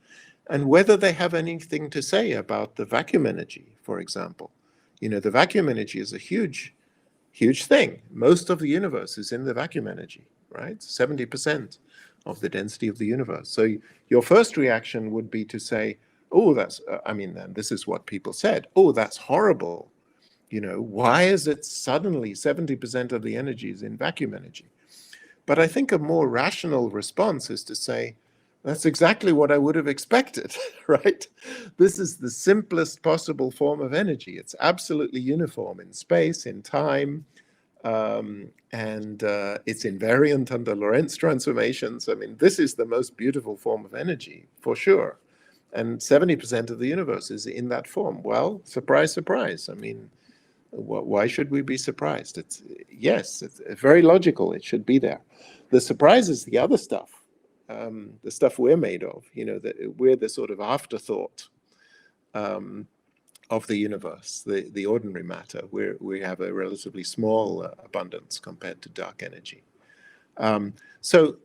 and whether they have anything to say about the vacuum energy, for example. The vacuum energy is a huge, huge thing. Most of the universe is in the vacuum energy, right? 70% of the density of the universe. So your first reaction would be to say, oh, and this is what people said, oh, that's horrible. Why is it suddenly 70% of the energy is in vacuum energy? But I think a more rational response is to say, that's exactly what I would have expected, right? This is the simplest possible form of energy. It's absolutely uniform in space, in time, and it's invariant under Lorentz transformations. I mean, this is the most beautiful form of energy, for sure. And 70% of the universe is in that form. Well, surprise, surprise. I mean, why should we be surprised? It's very logical. It should be there. The surprise is the other stuff, the stuff we're made of. You know, that we're the sort of afterthought of the universe, the ordinary matter. We have a relatively small abundance compared to dark energy. So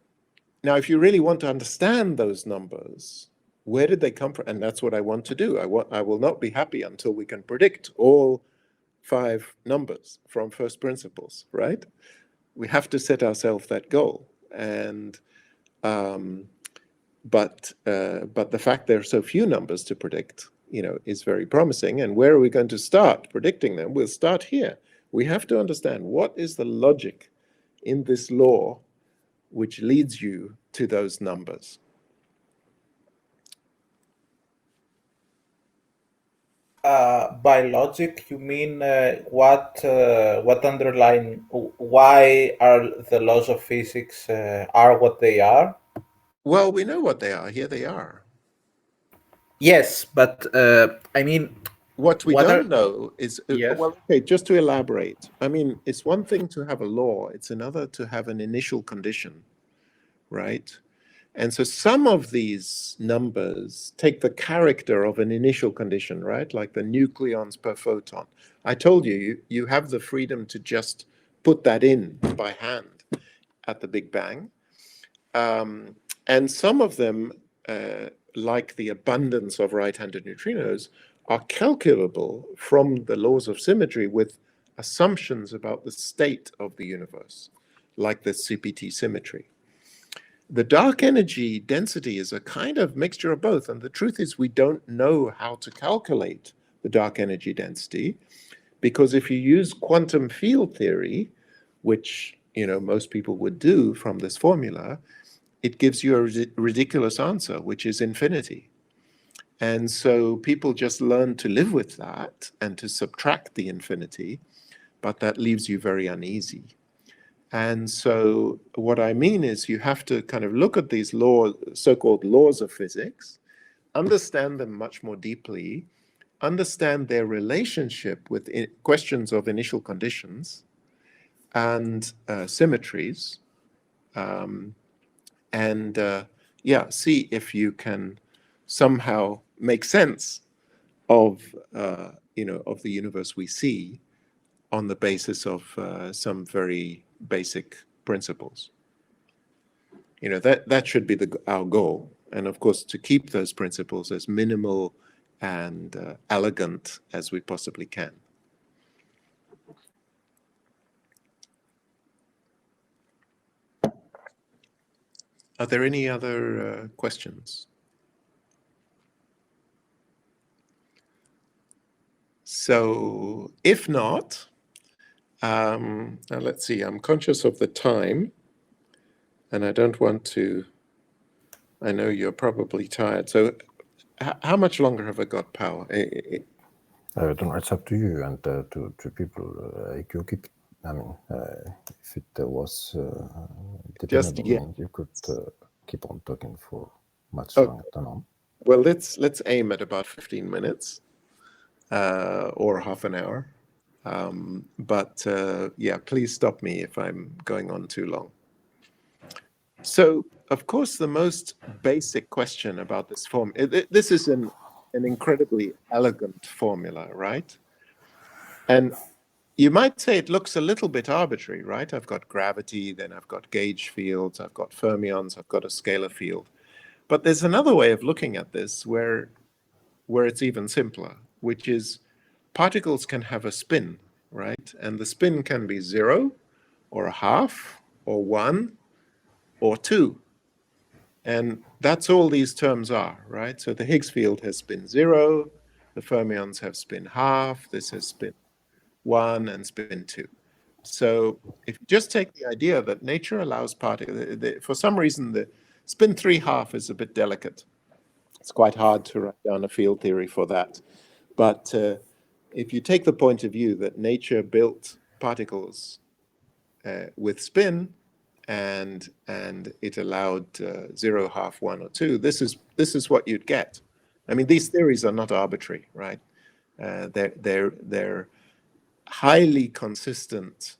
now, if you really want to understand those numbers, where did they come from? And that's what I want to do. I will not be happy until we can predict all 5 numbers from first principles, right? We have to set ourselves that goal. And but the fact there are so few numbers to predict, you know, is very promising. And where are we going to start predicting them? We'll start here. We have to understand what is the logic in this law which leads you to those numbers. By logic, you mean what underline? Why are the laws of physics are what they are? Well, we know what they are. Here they are. Yes, but I mean, what we don't know is, well, okay, just to elaborate. I mean, it's one thing to have a law. It's another to have an initial condition, right? And so some of these numbers take the character of an initial condition, right? Like the nucleons per photon. I told you, you have the freedom to just put that in by hand at the Big Bang. And some of them, like the abundance of right-handed neutrinos, are calculable from the laws of symmetry with assumptions about the state of the universe, like the CPT symmetry. The dark energy density is a kind of mixture of both. And the truth is we don't know how to calculate the dark energy density, because if you use quantum field theory, which, you know, most people would do from this formula, it gives you a ridiculous answer, which is infinity. And so people just learn to live with that and to subtract the infinity, but that leaves you very uneasy. And so what I mean is you have to kind of look at these laws, so-called laws of physics, understand them much more deeply, understand their relationship with questions of initial conditions and symmetries, see if you can somehow make sense of, of the universe we see on the basis of some very basic principles. You know, that should be our goal. And of course, to keep those principles as minimal and elegant as we possibly can. Are there any other questions? So if not, now let's see, I'm conscious of the time and I don't want to, I know you're probably tired. So how much longer have I got, Power? I don't know, it's up to you and to people. You keep, I mean, if it was dependent on you could keep on talking for much longer. Well, let's aim at about 15 minutes or half an hour. Yeah, please stop me if I'm going on too long. So, of course, the most basic question about this form, this is an incredibly elegant formula, right? And you might say it looks a little bit arbitrary, right? I've got gravity, then I've got gauge fields, I've got fermions, I've got a scalar field. But there's another way of looking at this where it's even simpler, which is particles can have a spin, right? And the spin can be 0 or a half or 1 or 2. And that's all these terms are, right? So the Higgs field has spin 0, the fermions have spin half, this has spin 1 and spin 2. So if you just take the idea that nature allows particles, for some reason the spin 3½ is a bit delicate. It's quite hard to write down a field theory for that. But if you take the point of view that nature built particles with spin, and it allowed 0, half, 1, or 2, this is what you'd get. I mean, these theories are not arbitrary, right? They're highly consistent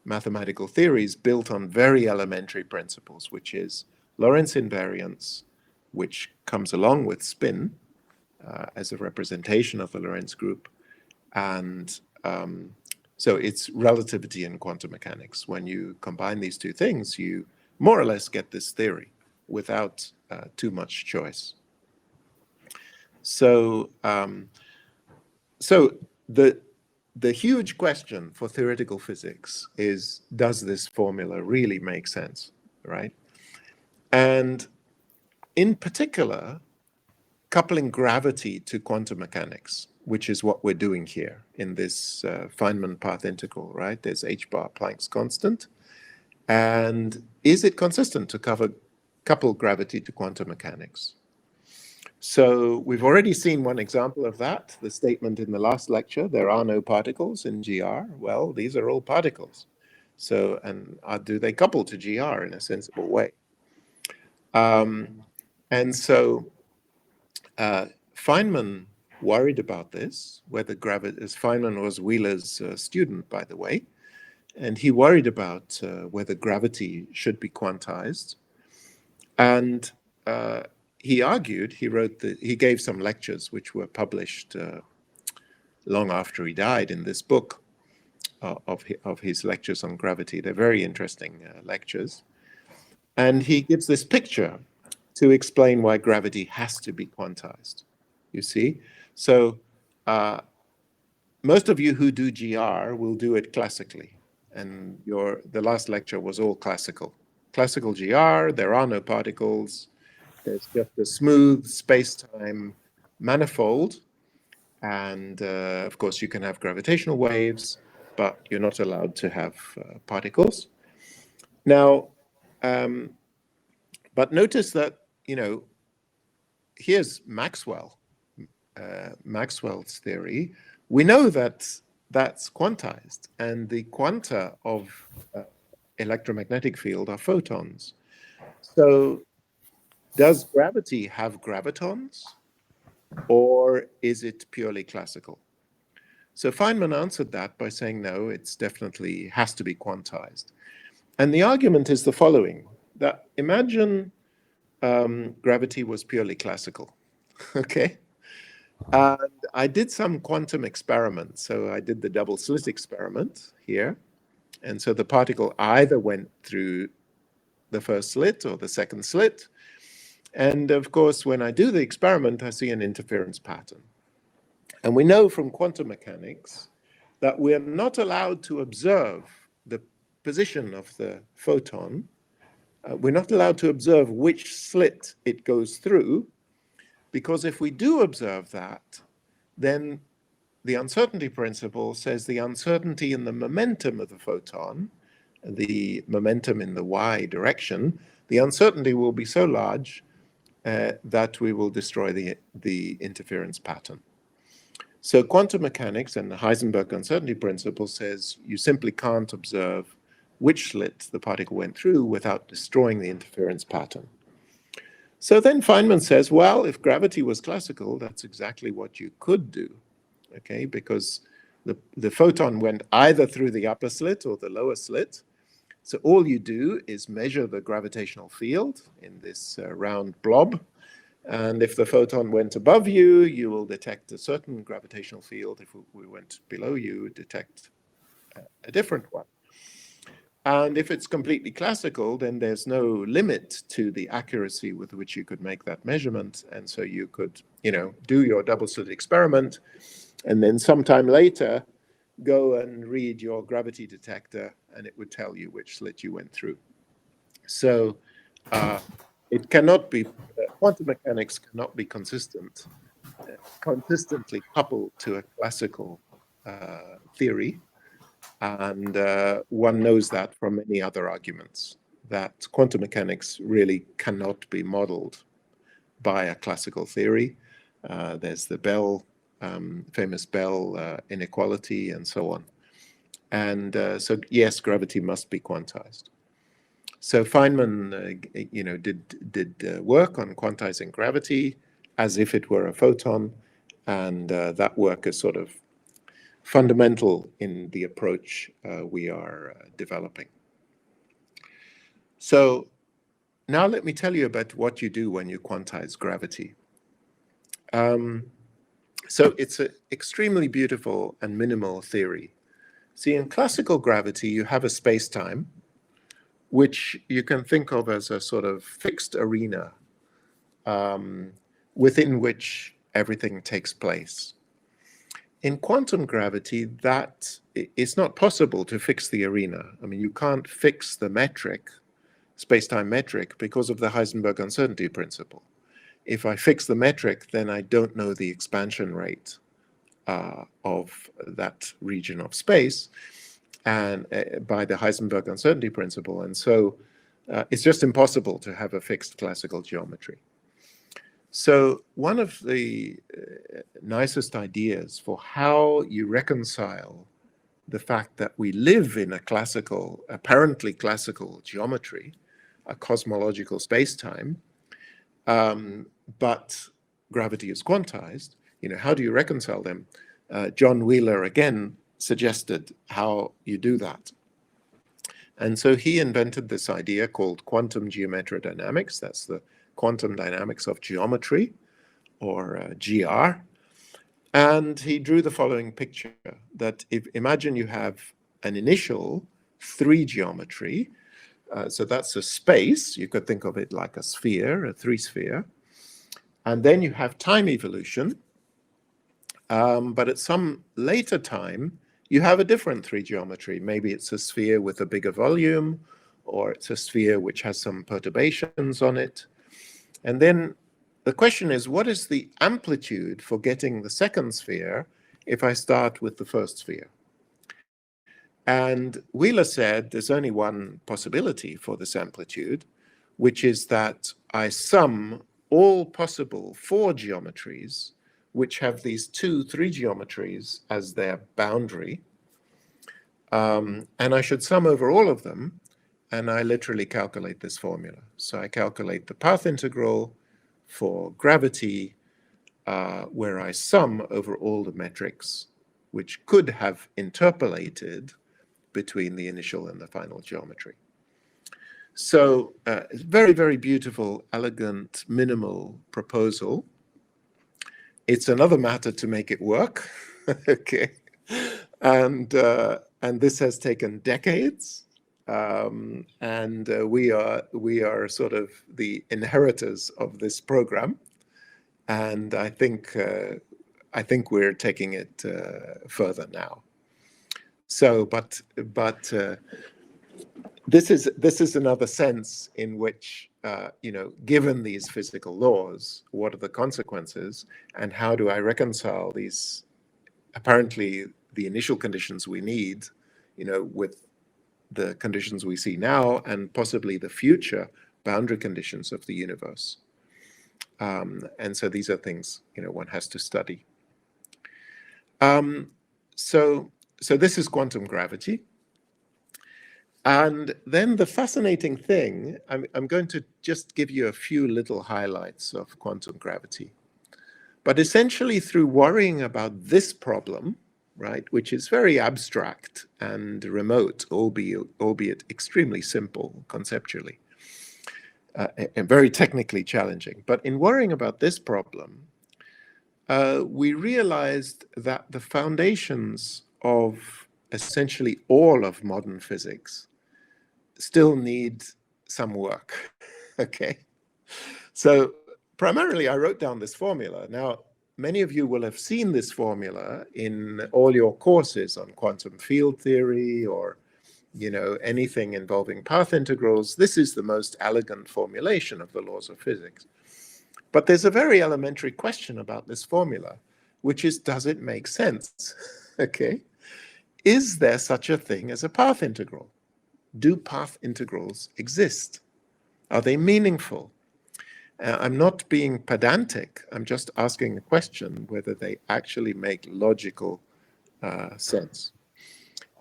mathematical theories built on very elementary principles, which is Lorentz invariance, which comes along with spin as a representation of the Lorentz group, and so it's relativity and quantum mechanics. When you combine these two things, you more or less get this theory without too much choice. So, the huge question for theoretical physics is, does this formula really make sense, right? And in particular, coupling gravity to quantum mechanics, which is what we're doing here in this Feynman path integral, right? There's h bar Planck's constant. And is it consistent to couple gravity to quantum mechanics? So we've already seen one example of that, the statement in the last lecture, there are no particles in GR. Well, these are all particles. So, and do they couple to GR in a sensible way? And so Feynman worried about this, whether gravity, as Feynman was Wheeler's student, by the way, and he worried about whether gravity should be quantized. And he argued, he gave some lectures which were published long after he died in this book of his lectures on gravity. They're very interesting lectures. And he gives this picture to explain why gravity has to be quantized, you see? So most of you who do GR will do it classically. And the last lecture was all classical. Classical GR, there are no particles. There's just a smooth space-time manifold. And of course, you can have gravitational waves, but you're not allowed to have particles. Now, but notice that, here's Maxwell's theory. We know that that's quantized, and the quanta of electromagnetic field are photons. So does gravity have gravitons, or is it purely classical? So Feynman answered that by saying, no, it's definitely has to be quantized. And the argument is the following, that imagine gravity was purely classical, okay? And I did some quantum experiments. So I did the double slit experiment here. And so the particle either went through the first slit or the second slit. And of course, when I do the experiment, I see an interference pattern. And we know from quantum mechanics that we're not allowed to observe the position of the photon. We're not allowed to observe which slit it goes through, because if we do observe that, then the uncertainty principle says the uncertainty in the momentum of the photon, the momentum in the y direction, the uncertainty will be so large that we will destroy the interference pattern. So quantum mechanics and the Heisenberg uncertainty principle says you simply can't observe which slit the particle went through without destroying the interference pattern. So then Feynman says, well, if gravity was classical, that's exactly what you could do, okay? Because the photon went either through the upper slit or the lower slit. So all you do is measure the gravitational field in this round blob. And if the photon went above you, you will detect a certain gravitational field. If we went below you, detect a different one. And if it's completely classical, then there's no limit to the accuracy with which you could make that measurement. And so you could, do your double slit experiment, and then sometime later, go and read your gravity detector, and it would tell you which slit you went through. So it cannot be, quantum mechanics cannot be consistently coupled to a classical theory. And one knows that from many other arguments, that quantum mechanics really cannot be modeled by a classical theory. There's the Bell, famous Bell inequality, and so on. And so, yes, gravity must be quantized. So Feynman, did work on quantizing gravity as if it were a photon, and that work is sort of fundamental in the approach we are developing. So now let me tell you about what you do when you quantize gravity. So it's an extremely beautiful and minimal theory. See, in classical gravity, you have a space-time, which you can think of as a sort of fixed arena within which everything takes place. In quantum gravity, that it's not possible to fix the arena. I mean, you can't fix the metric, space-time metric, because of the Heisenberg uncertainty principle. If I fix the metric, then I don't know the expansion rate of that region of space, and by the Heisenberg uncertainty principle. And so it's just impossible to have a fixed classical geometry. So one of the nicest ideas for how you reconcile the fact that we live in a classical, apparently classical geometry, a cosmological space-time, but gravity is quantized, how do you reconcile them? John Wheeler again suggested how you do that. And so he invented this idea called quantum geometrodynamics. That's the quantum dynamics of geometry, or GR. And he drew the following picture, that imagine you have an initial 3 geometry. So that's a space. You could think of it like a sphere, a 3-sphere. And then you have time evolution. But at some later time, you have a different 3 geometry. Maybe it's a sphere with a bigger volume, or it's a sphere which has some perturbations on it. And then the question is, what is the amplitude for getting the second sphere if I start with the first sphere? And Wheeler said there's only one possibility for this amplitude, which is that I sum all possible 4 geometries which have these 2 3 geometries as their boundary. And I should sum over all of them, and I literally calculate this formula. So I calculate the path integral for gravity, where I sum over all the metrics which could have interpolated between the initial and the final geometry. So it's very, very beautiful, elegant, minimal proposal. It's another matter to make it work, okay? And this has taken decades, and we are sort of the inheritors of this program, and I think we're taking it further now. So, but this is another sense in which given these physical laws, what are the consequences, and how do I reconcile these apparently the initial conditions we need, with the conditions we see now and possibly the future boundary conditions of the universe. And so these are things, one has to study. So this is quantum gravity. And then the fascinating thing, I'm going to just give you a few little highlights of quantum gravity. But essentially through worrying about this problem, right, which is very abstract and remote, albeit extremely simple conceptually, and very technically challenging. But in worrying about this problem, we realized that the foundations of essentially all of modern physics still need some work, okay? So primarily, I wrote down this formula. Now, many of you will have seen this formula in all your courses on quantum field theory or, anything involving path integrals. This is the most elegant formulation of the laws of physics. But there's a very elementary question about this formula, which is, does it make sense? Okay? is there such a thing as a path integral? Do path integrals exist? Are they meaningful? I'm not being pedantic. I'm just asking a question whether they actually make logical sense.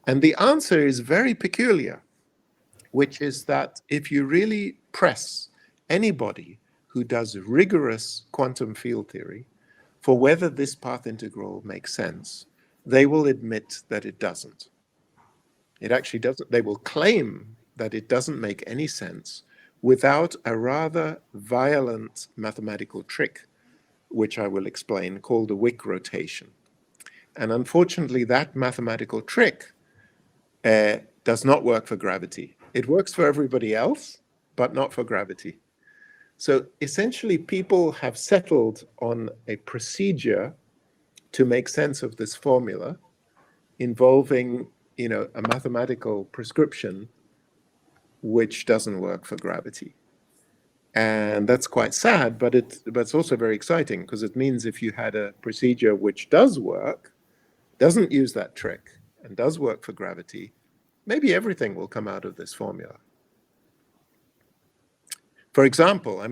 And the answer is very peculiar, which is that if you really press anybody who does rigorous quantum field theory for whether this path integral makes sense, they will admit that it doesn't. It actually doesn't. They will claim that it doesn't make any sense without a rather violent mathematical trick, which I will explain, called the Wick rotation. And unfortunately, that mathematical trick does not work for gravity. It works for everybody else, but not for gravity. So essentially, people have settled on a procedure to make sense of this formula involving, a mathematical prescription which doesn't work for gravity. And that's quite sad, but it's also very exciting, because it means if you had a procedure which does work, doesn't use that trick, and does work for gravity, maybe everything will come out of this formula. For example,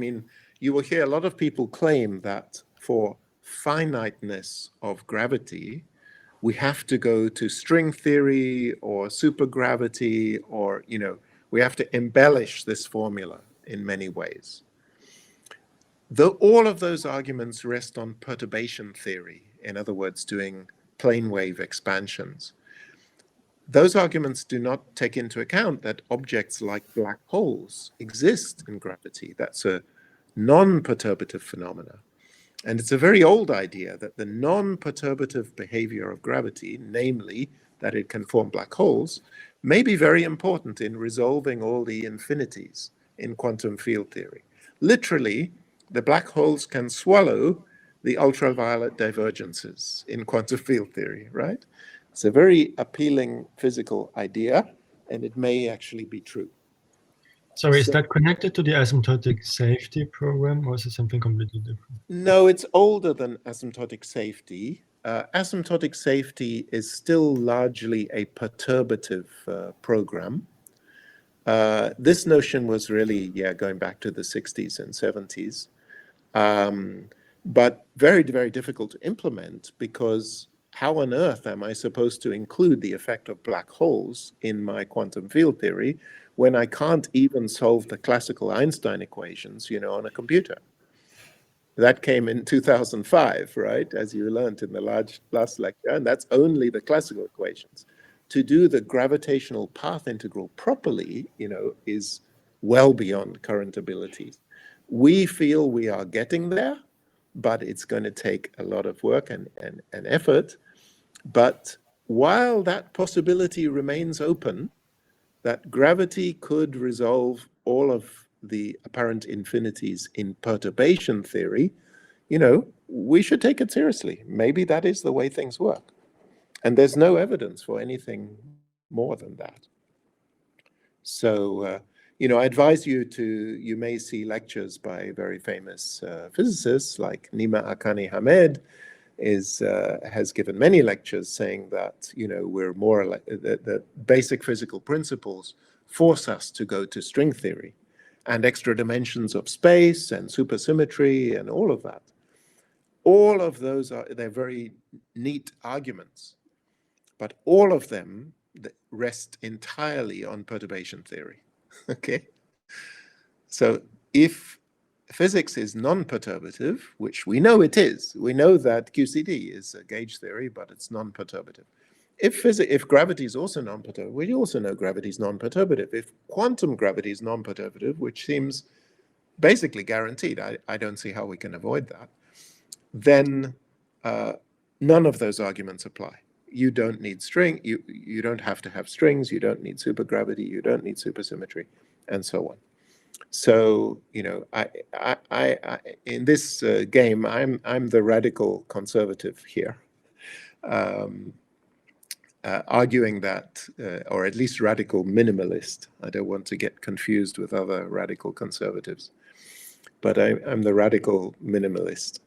you will hear a lot of people claim that for finiteness of gravity, we have to go to string theory or supergravity, or, we have to embellish this formula in many ways. Though all of those arguments rest on perturbation theory, in other words, doing plane wave expansions, those arguments do not take into account that objects like black holes exist in gravity. That's a non-perturbative phenomena. And it's a very old idea that the non-perturbative behavior of gravity, namely that it can form black holes, may be very important in resolving all the infinities in quantum field theory. Literally, the black holes can swallow the ultraviolet divergences in quantum field theory, right? It's a very appealing physical idea, and it may actually be true. Sorry, is that connected to the asymptotic safety program, or is it something completely different? No, it's older than asymptotic safety. Asymptotic safety is still largely a perturbative program. This notion was really, going back to the 60s and 70s, but very, very difficult to implement, because how on earth am I supposed to include the effect of black holes in my quantum field theory when I can't even solve the classical Einstein equations, on a computer? That came in 2005, right, as you learned in the last lecture, and that's only the classical equations. To do the gravitational path integral properly, is well beyond current abilities. We feel we are getting there, but it's going to take a lot of work and effort. But while that possibility remains open, that gravity could resolve all of the apparent infinities in perturbation theory, we should take it seriously. Maybe that is the way things work. And there's no evidence for anything more than that. So, I advise you may see lectures by very famous physicists like Nima Akani Hamed has given many lectures saying that, we're more like the basic physical principles force us to go to string theory and extra dimensions of space and supersymmetry and all of that. All of those they're very neat arguments, but all of them rest entirely on perturbation theory. Okay? So if physics is non-perturbative, which we know it is, we know that QCD is a gauge theory, but it's non-perturbative. If gravity is also non-perturbative, we also know gravity is non-perturbative. If quantum gravity is non-perturbative, which seems basically guaranteed, I don't see how we can avoid that, then none of those arguments apply. You don't need string, you don't have to have strings, you don't need supergravity, you don't need supersymmetry, and so on. So, I in this game, I'm the radical conservative here, arguing that, or at least radical minimalist. I don't want to get confused with other radical conservatives, but I'm the radical minimalist.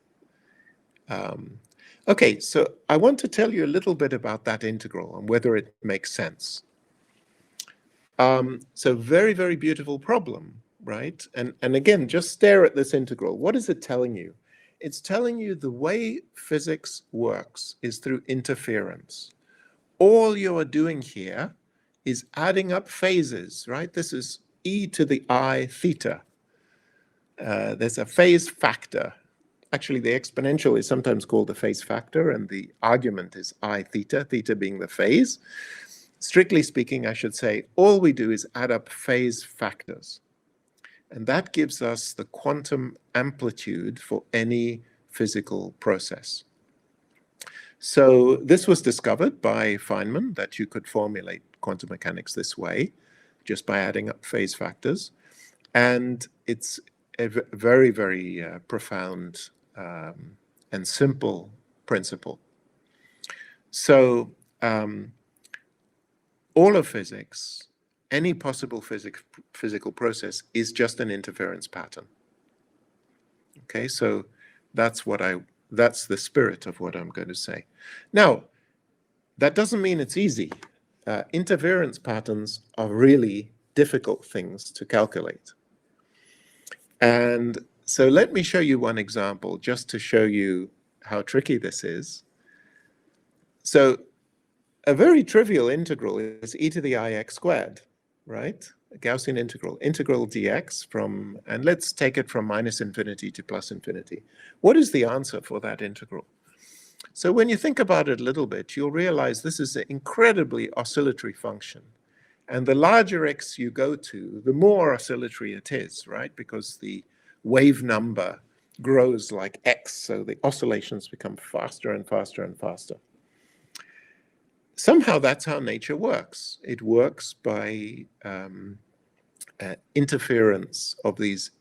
Okay, so I want to tell you a little bit about that integral and whether it makes sense. So very, very beautiful problem, right? And again, just stare at this integral. What is it telling you? It's telling you the way physics works is through interference. All you are doing here is adding up phases, right? This is e to the I theta. There's a phase factor. Actually, the exponential is sometimes called the phase factor, and the argument is I theta, theta being the phase. Strictly speaking, I should say, all we do is add up phase factors. And that gives us the quantum amplitude for any physical process. So this was discovered by Feynman, that you could formulate quantum mechanics this way, just by adding up phase factors. And it's a very, very profound and simple principle. So all of physics, any possible physical process is just an interference pattern. Okay, so that's the spirit of what I'm going to say. Now, that doesn't mean it's easy. Interference patterns are really difficult things to calculate. And so let me show you one example just to show you how tricky this is. So a very trivial integral is e to the ix squared, right? A Gaussian integral, integral dx from, and let's take it from minus infinity to plus infinity. What is the answer for that integral? So when you think about it a little bit, you'll realize this is an incredibly oscillatory function. And the larger x you go to, the more oscillatory it is, right? Because the wave number grows like x, so the oscillations become faster and faster and faster. Somehow that's how nature works. It works by interference of these,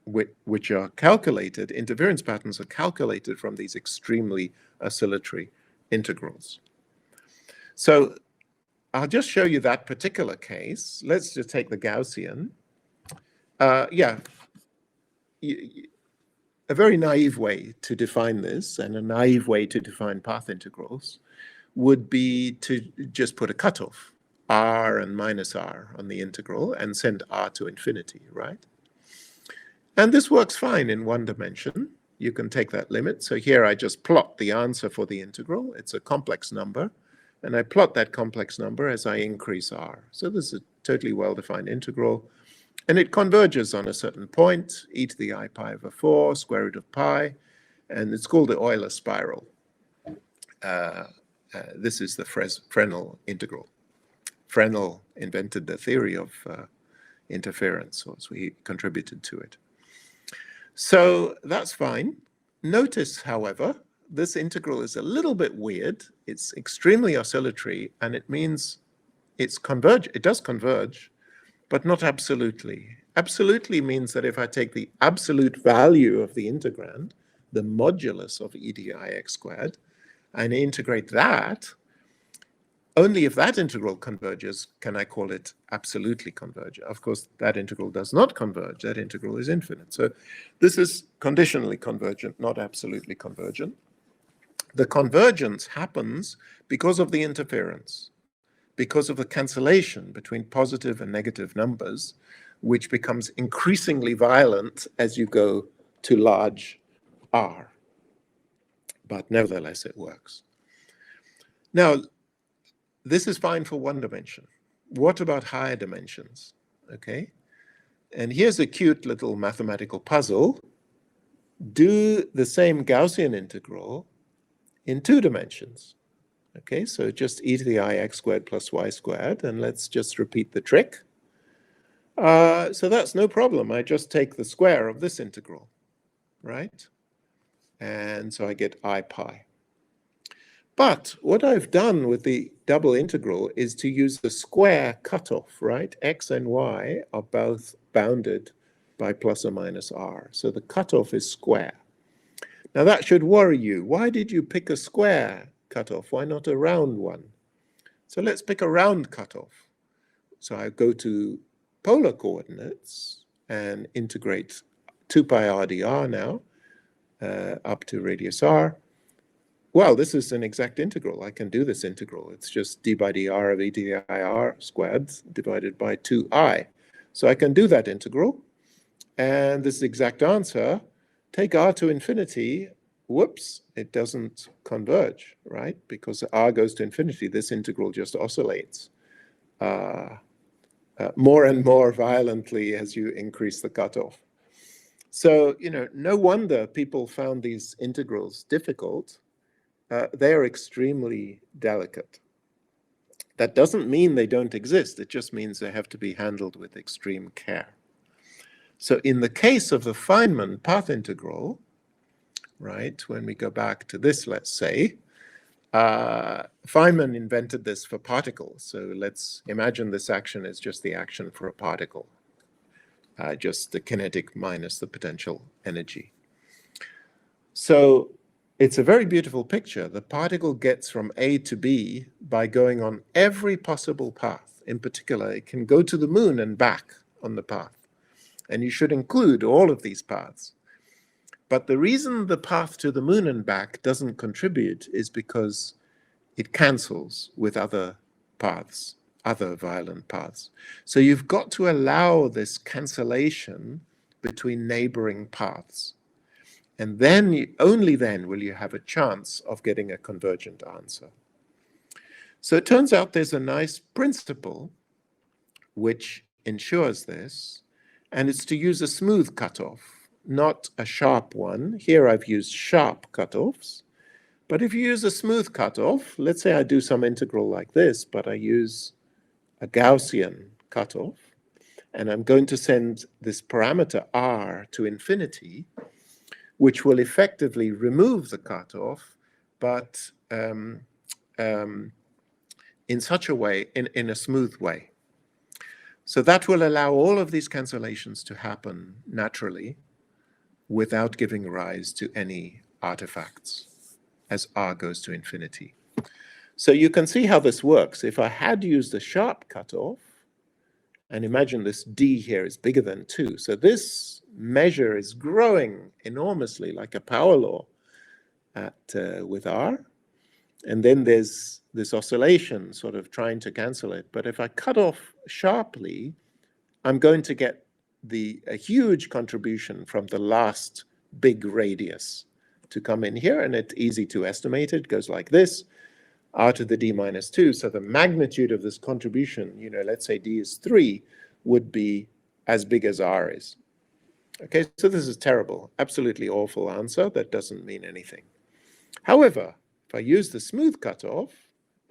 which are calculated, interference patterns are calculated from these extremely oscillatory integrals. So I'll just show you that particular case. Let's just take the Gaussian. Yeah, a very naive way to define this, and a naive way to define path integrals, would be to just put a cutoff, r and minus r, on the integral and send r to infinity, right? And this works fine in one dimension. You can take that limit. So here I just plot the answer for the integral. It's a complex number. And I plot that complex number as I increase r. So this is a totally well-defined integral. And it converges on a certain point, e to the I pi over 4, square root of pi. And it's called the Euler spiral. This is the Fresnel integral. Fresnel invented the theory of interference, or so he contributed to it. So that's fine. Notice, however, this integral is a little bit weird. It's extremely oscillatory, and it means it does converge, but not absolutely. Absolutely means that if I take the absolute value of the integrand, the modulus of e to the ix squared, and integrate that, only if that integral converges can I call it absolutely converge. Of course, that integral does not converge. That integral is infinite. So this is conditionally convergent, not absolutely convergent. The convergence happens because of the interference, because of the cancellation between positive and negative numbers, which becomes increasingly violent as you go to large R. But nevertheless, it works. Now, this is fine for one dimension. What about higher dimensions? Okay. And here's a cute little mathematical puzzle. Do the same Gaussian integral in 2 dimensions. Okay, so just e to the ix squared plus y squared, and let's just repeat the trick. So that's no problem. I just take the square of this integral, right? And so I get I pi. But what I've done with the double integral is to use the square cutoff, right? X and y are both bounded by plus or minus r. So the cutoff is square. Now that should worry you. Why did you pick a square cutoff? Why not a round one? So let's pick a round cutoff. So I go to polar coordinates and integrate 2 pi r dr now up to radius r. well, this is an exact integral. I can do this integral. It's just d by dr of e to the ir squared divided by 2I. So I can do that integral. And this exact answer, take r to infinity, whoops, it doesn't converge, right? Because r goes to infinity, this integral just oscillates more and more violently as you increase the cutoff. So, no wonder people found these integrals difficult. They are extremely delicate. That doesn't mean they don't exist. It just means they have to be handled with extreme care. So in the case of the Feynman path integral, right, when we go back to this, let's say, Feynman invented this for particles. So let's imagine this action is just the action for a particle, just the kinetic minus the potential energy. So it's a very beautiful picture. The particle gets from A to B by going on every possible path. In particular, it can go to the moon and back on the path. And you should include all of these paths. But the reason the path to the moon and back doesn't contribute is because it cancels with other paths, other violent paths. So you've got to allow this cancellation between neighboring paths. And then, only then will you have a chance of getting a convergent answer. So it turns out there's a nice principle which ensures this, and it's to use a smooth cutoff, not a sharp one. Here I've used sharp cutoffs, but if you use a smooth cutoff, let's say I do some integral like this, but I use a Gaussian cutoff, and I'm going to send this parameter r to infinity, which will effectively remove the cutoff, but in such a way, in a smooth way. So that will allow all of these cancellations to happen naturally without giving rise to any artifacts as r goes to infinity. So you can see how this works. If I had used a sharp cutoff, and imagine this d here is bigger than 2, so this measure is growing enormously like a power law with r, and then there's this oscillation sort of trying to cancel it. But if I cut off sharply, I'm going to get a huge contribution from the last big radius to come in here, and it's easy to estimate. It goes like this, r to the d minus 2. So the magnitude of this contribution, let's say d is 3, would be as big as r is. Okay, so this is terrible, absolutely awful answer. That doesn't mean anything. However, if I use the smooth cutoff,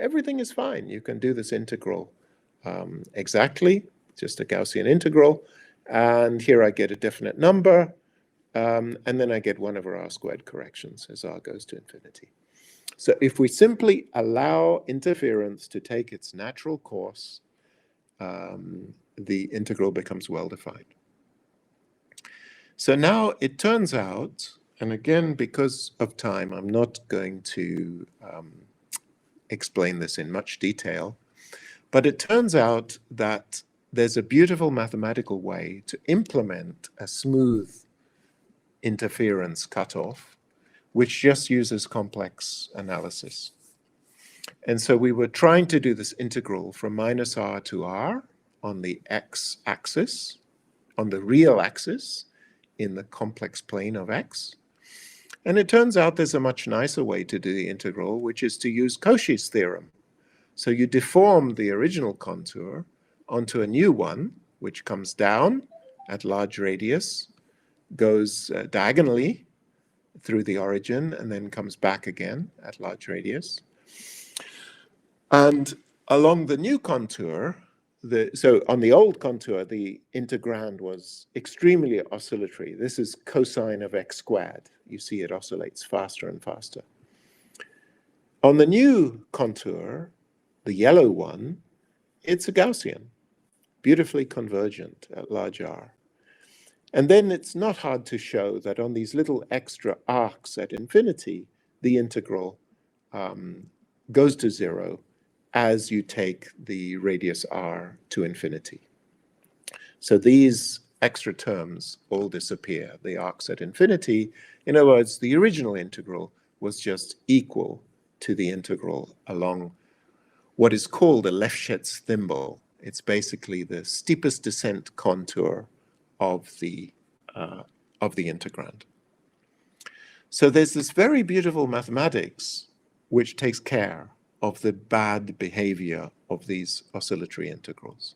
everything is fine. You can do this integral exactly, just a Gaussian integral. And here I get a definite number, and then I get 1 over r squared corrections as r goes to infinity. So if we simply allow interference to take its natural course, the integral becomes well-defined. So now it turns out, and again, because of time, I'm not going to explain this in much detail, but it turns out that there's a beautiful mathematical way to implement a smooth interference cutoff, which just uses complex analysis. And so we were trying to do this integral from minus r to r on the x-axis, on the real axis, in the complex plane of x. And it turns out there's a much nicer way to do the integral, which is to use Cauchy's theorem. So you deform the original contour onto a new one, which comes down at large radius, goes diagonally through the origin, and then comes back again at large radius. And along the new contour, so on the old contour, the integrand was extremely oscillatory. This is cosine of x squared. You see it oscillates faster and faster. On the new contour, the yellow one, it's a Gaussian, beautifully convergent at large r. And then it's not hard to show that on these little extra arcs at infinity, the integral goes to 0 as you take the radius r to infinity. So these extra terms all disappear, the arcs at infinity. In other words, the original integral was just equal to the integral along what is called a Lefschetz thimble. It's basically the steepest descent contour of the integrand. So there's this very beautiful mathematics which takes care of the bad behavior of these oscillatory integrals.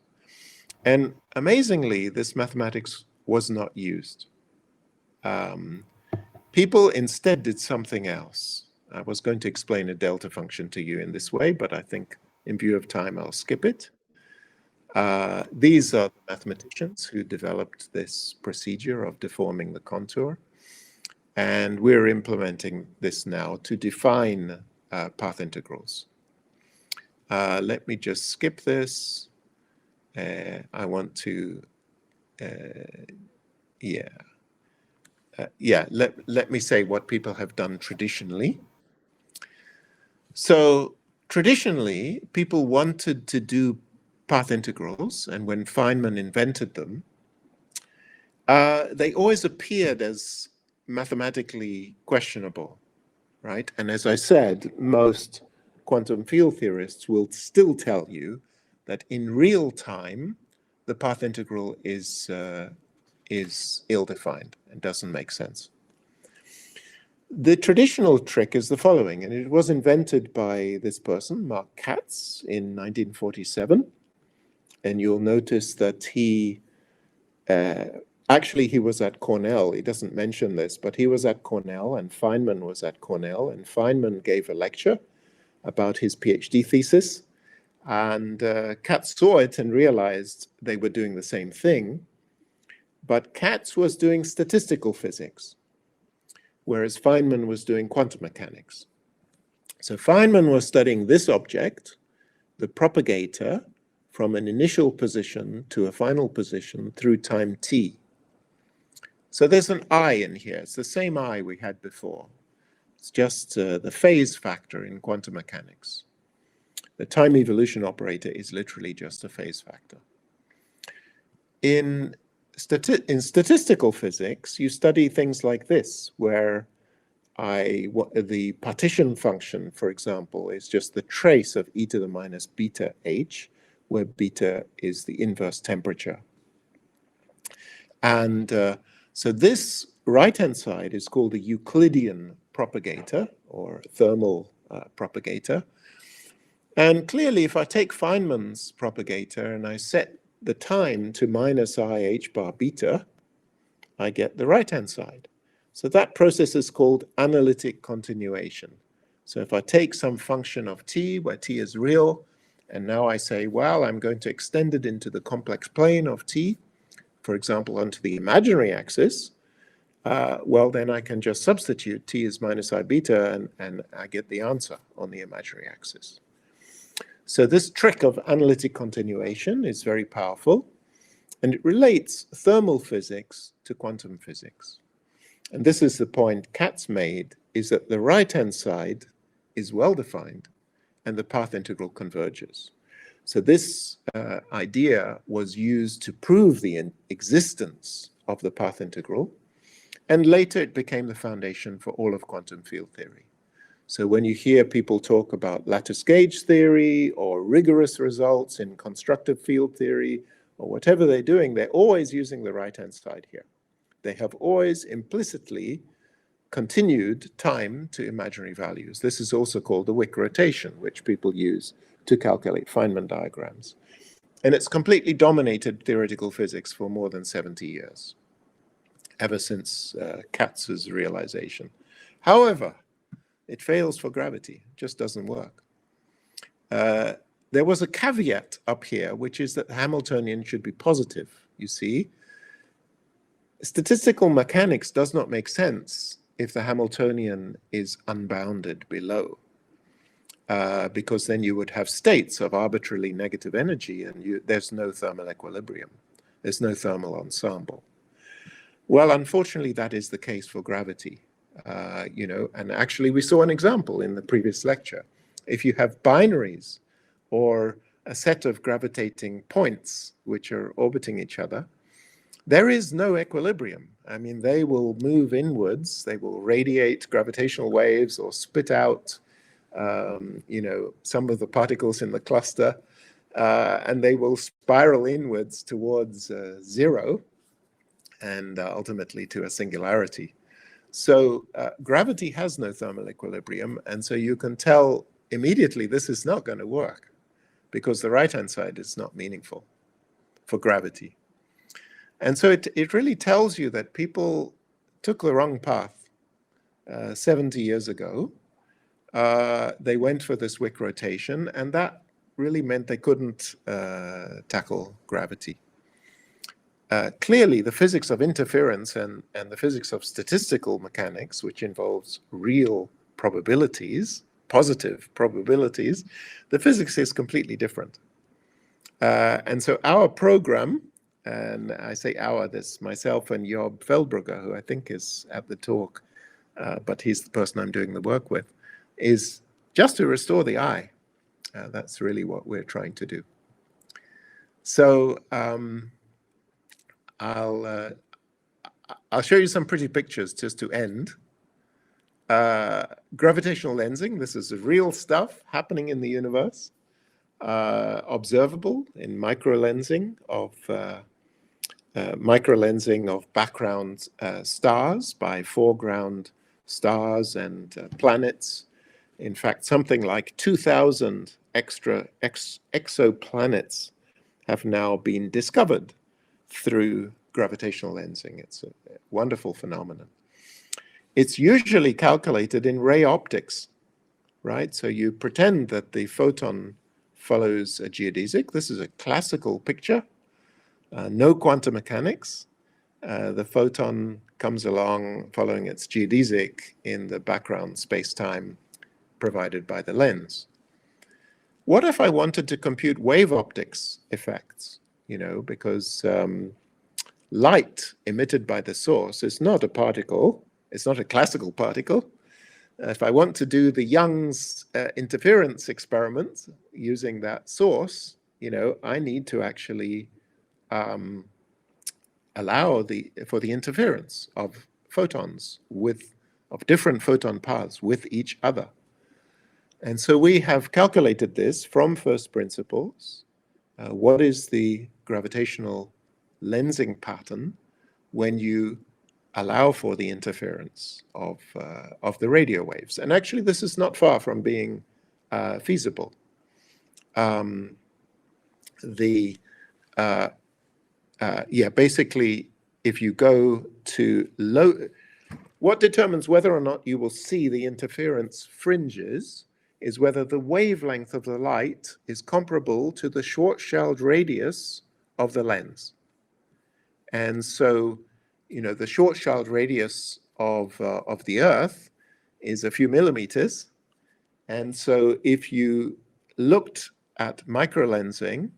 And amazingly, this mathematics was not used. People instead did something else. I was going to explain a delta function to you in this way, but I think in view of time, I'll skip it. These are the mathematicians who developed this procedure of deforming the contour. And we're implementing this now to define path integrals. Let me just skip this. I want to, let me say what people have done traditionally. So traditionally, people wanted to do path integrals, and when Feynman invented them, they always appeared as mathematically questionable, right? And as I said, most quantum field theorists will still tell you that in real time, the path integral is ill-defined and doesn't make sense. The traditional trick is the following, and it was invented by this person, Mark Katz, in 1947. And you'll notice that he, actually he was at Cornell. He doesn't mention this, but he was at Cornell and Feynman was at Cornell. And Feynman gave a lecture about his PhD thesis. And Katz saw it and realized they were doing the same thing. But Katz was doing statistical physics, whereas Feynman was doing quantum mechanics. So Feynman was studying this object, the propagator, from an initial position to a final position through time t. So there's an I in here. It's the same I we had before. It's just the phase factor in quantum mechanics. The time evolution operator is literally just a phase factor. In statistical physics, you study things like this, where the partition function, for example, is just the trace of e to the minus beta h, where beta is the inverse temperature. And so this right-hand side is called the Euclidean propagator, or thermal propagator. And clearly, if I take Feynman's propagator and I set the time to minus I h bar beta, I get the right-hand side. So that process is called analytic continuation. So if I take some function of t, where t is real, and now I say, well, I'm going to extend it into the complex plane of t, for example, onto the imaginary axis, well, then I can just substitute t is minus I beta, and I get the answer on the imaginary axis. So this trick of analytic continuation is very powerful, and it relates thermal physics to quantum physics. And this is the point Katz made, is that the right-hand side is well-defined, and the path integral converges. So this idea was used to prove the existence of the path integral, and later it became the foundation for all of quantum field theory. So when you hear people talk about lattice gauge theory or rigorous results in constructive field theory or whatever they're doing, they're always using the right-hand side here. They have always implicitly continued time to imaginary values. This is also called the Wick rotation, which people use to calculate Feynman diagrams. And it's completely dominated theoretical physics for more than 70 years, ever since Katz's realization. However, it fails for gravity, it just doesn't work. There was a caveat up here, which is that the Hamiltonian should be positive, you see. Statistical mechanics does not make sense if the Hamiltonian is unbounded below, because then you would have states of arbitrarily negative energy, and there's no thermal equilibrium. There's no thermal ensemble. Well, unfortunately, that is the case for gravity. And actually we saw an example in the previous lecture. If you have binaries or a set of gravitating points which are orbiting each other, there is no equilibrium. I mean, they will move inwards, they will radiate gravitational waves or spit out, you know, some of the particles in the cluster, and they will spiral inwards towards zero and ultimately to a singularity. So gravity has no thermal equilibrium, and so you can tell immediately this is not going to work because the right-hand side is not meaningful for gravity. And so it really tells you that people took the wrong path 70 years ago. They went for this Wick rotation, and that really meant they couldn't tackle gravity. Clearly, the physics of interference and the physics of statistical mechanics, which involves real probabilities, positive probabilities, the physics is completely different. And so our program, and I say our, this myself and Job Feldbrugger, who I think is at the talk, but he's the person I'm doing the work with, is just to restore the eye. That's really what we're trying to do. So I'll show you some pretty pictures just to end. Gravitational lensing, this is real stuff happening in the universe. Observable in microlensing of background stars by foreground stars and planets. In fact, something like 2,000 extra exoplanets have now been discovered through gravitational lensing. It's a wonderful phenomenon. It's usually calculated in ray optics, right? So you pretend that the photon follows a geodesic. This is a classical picture, no quantum mechanics. The photon comes along following its geodesic in the background space-time provided by the lens. What if I wanted to compute wave optics effects? You know, because light emitted by the source is not a particle. It's not a classical particle. If I want to do the Young's interference experiment using that source, you know, I need to actually allow for the interference of photons of different photon paths with each other. And so we have calculated this from first principles. What is the gravitational lensing pattern when you allow for the interference of the radio waves? And actually, this is not far from being feasible. Basically, if you go to what determines whether or not you will see the interference fringes is whether the wavelength of the light is comparable to the Schwarzschild radius of the lens. And so, you know, the Schwarzschild radius of the Earth is a few millimeters. And so if you looked at microlensing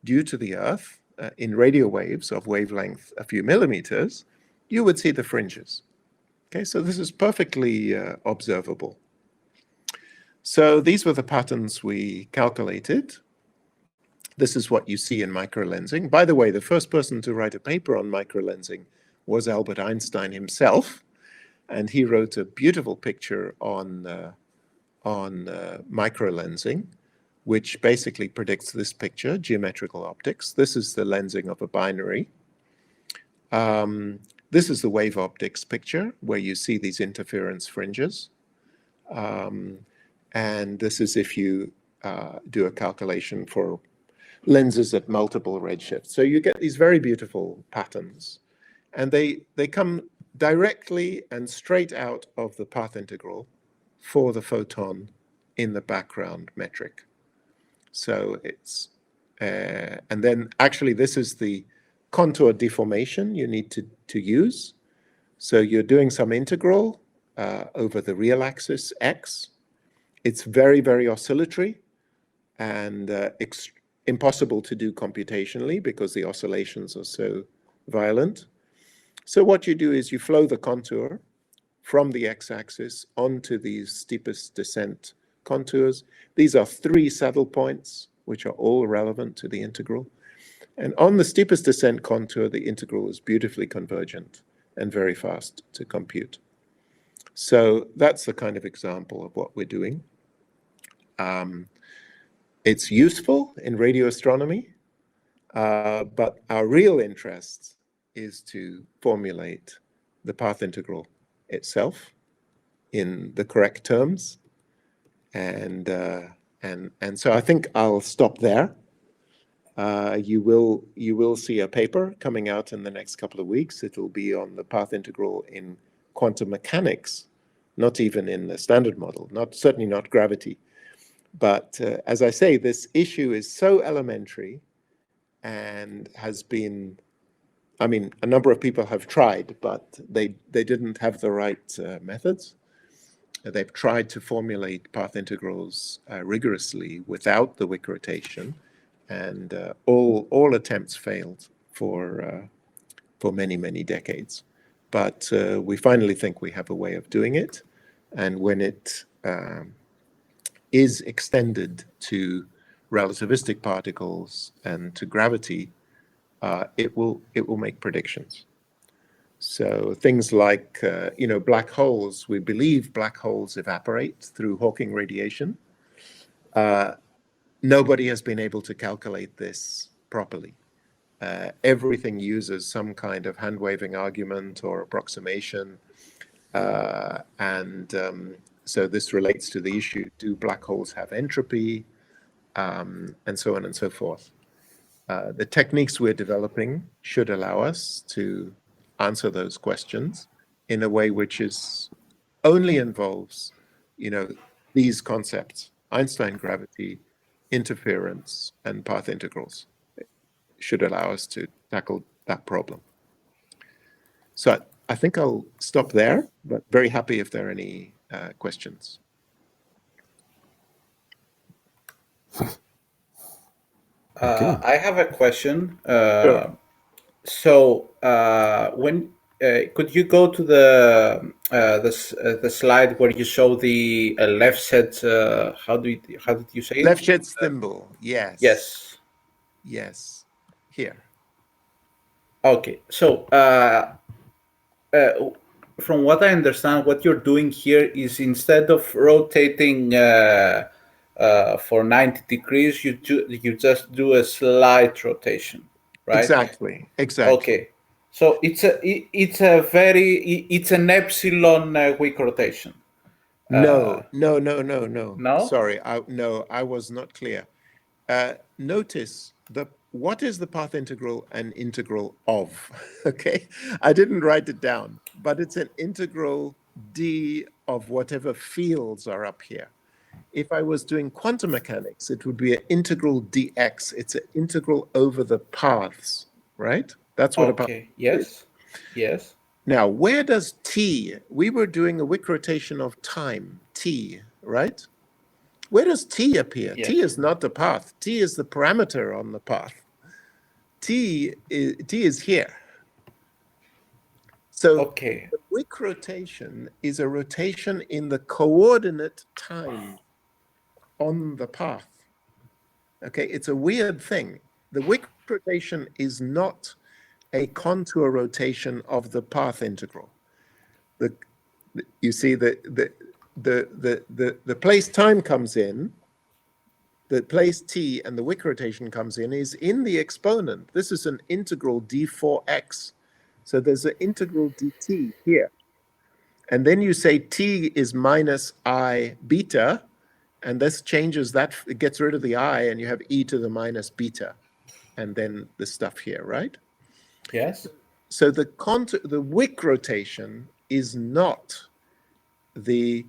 due to the Earth in radio waves of wavelength a few millimeters, you would see the fringes. Okay, so this is perfectly observable. So these were the patterns we calculated. This is what you see in microlensing. By the way, the first person to write a paper on microlensing was Albert Einstein himself, and he wrote a beautiful picture on microlensing, which basically predicts this picture, geometrical optics. This is the lensing of a binary. This is the wave optics picture, where you see these interference fringes. And this is if you do a calculation for lenses at multiple redshifts. So you get these very beautiful patterns. And they come directly and straight out of the path integral for the photon in the background metric. So it's, and then actually this is the contour deformation you need to use. So you're doing some integral over the real axis, x. It's very, very oscillatory and impossible to do computationally because the oscillations are so violent. So what you do is you flow the contour from the x-axis onto these steepest descent contours. These are 3 saddle points, which are all relevant to the integral. And on the steepest descent contour, the integral is beautifully convergent and very fast to compute. So that's the kind of example of what we're doing. It's useful in radio astronomy, but our real interest is to formulate the path integral itself in the correct terms. And so I think I'll stop there. You will see a paper coming out in the next couple of weeks. It'll be on the path integral in quantum mechanics, not even in the standard model, certainly not gravity. But as I say, this issue is so elementary and has been, I mean, a number of people have tried, but they didn't have the right methods. They've tried to formulate path integrals rigorously without the Wick rotation, and all attempts failed for many, many decades. But we finally think we have a way of doing it, and when it is extended to relativistic particles and to gravity, it will make predictions. So things like, black holes, we believe black holes evaporate through Hawking radiation. Nobody has been able to calculate this properly. Everything uses some kind of hand-waving argument or approximation. So this relates to the issue, do black holes have entropy? And so on and so forth. The techniques we're developing should allow us to answer those questions in a way which is only involves, these concepts: Einstein gravity, interference, and path integrals. It should allow us to tackle that problem. So I think I'll stop there, but very happy if there are any questions. I have a question. Sure. So when could you go to the slide where you show the left set? How did you say it? Left shed thimble. Yes. Yes. Yes. Here. Okay. So from what I understand, what you're doing here is instead of rotating for 90 degrees, you just do a slight rotation, right? Exactly. Okay. So it's an epsilon Wick rotation. No. No? Sorry, I was not clear. Notice what is the path integral an integral of? Okay, I didn't write it down, but it's an integral d of whatever fields are up here. If I was doing quantum mechanics, it would be an integral dx. It's an integral over the paths, right? That's what a path is. Yes. Now, where does t? We were doing a Wick rotation of time, t, right? Where does t appear? Yes. T is not the path. T is the parameter on the path. T is here. So the Wick rotation is a rotation in the coordinate time on the path. Okay, it's a weird thing. The Wick rotation is not a contour rotation of the path integral. You see the place time comes in, the place t and the Wick rotation comes in is in the exponent. This is an integral d4x. So there's an integral dt here. And then you say t is minus I beta, and this changes that, it gets rid of the I, and you have e to the minus beta, and then the stuff here, right? Yes. So the Wick rotation is not the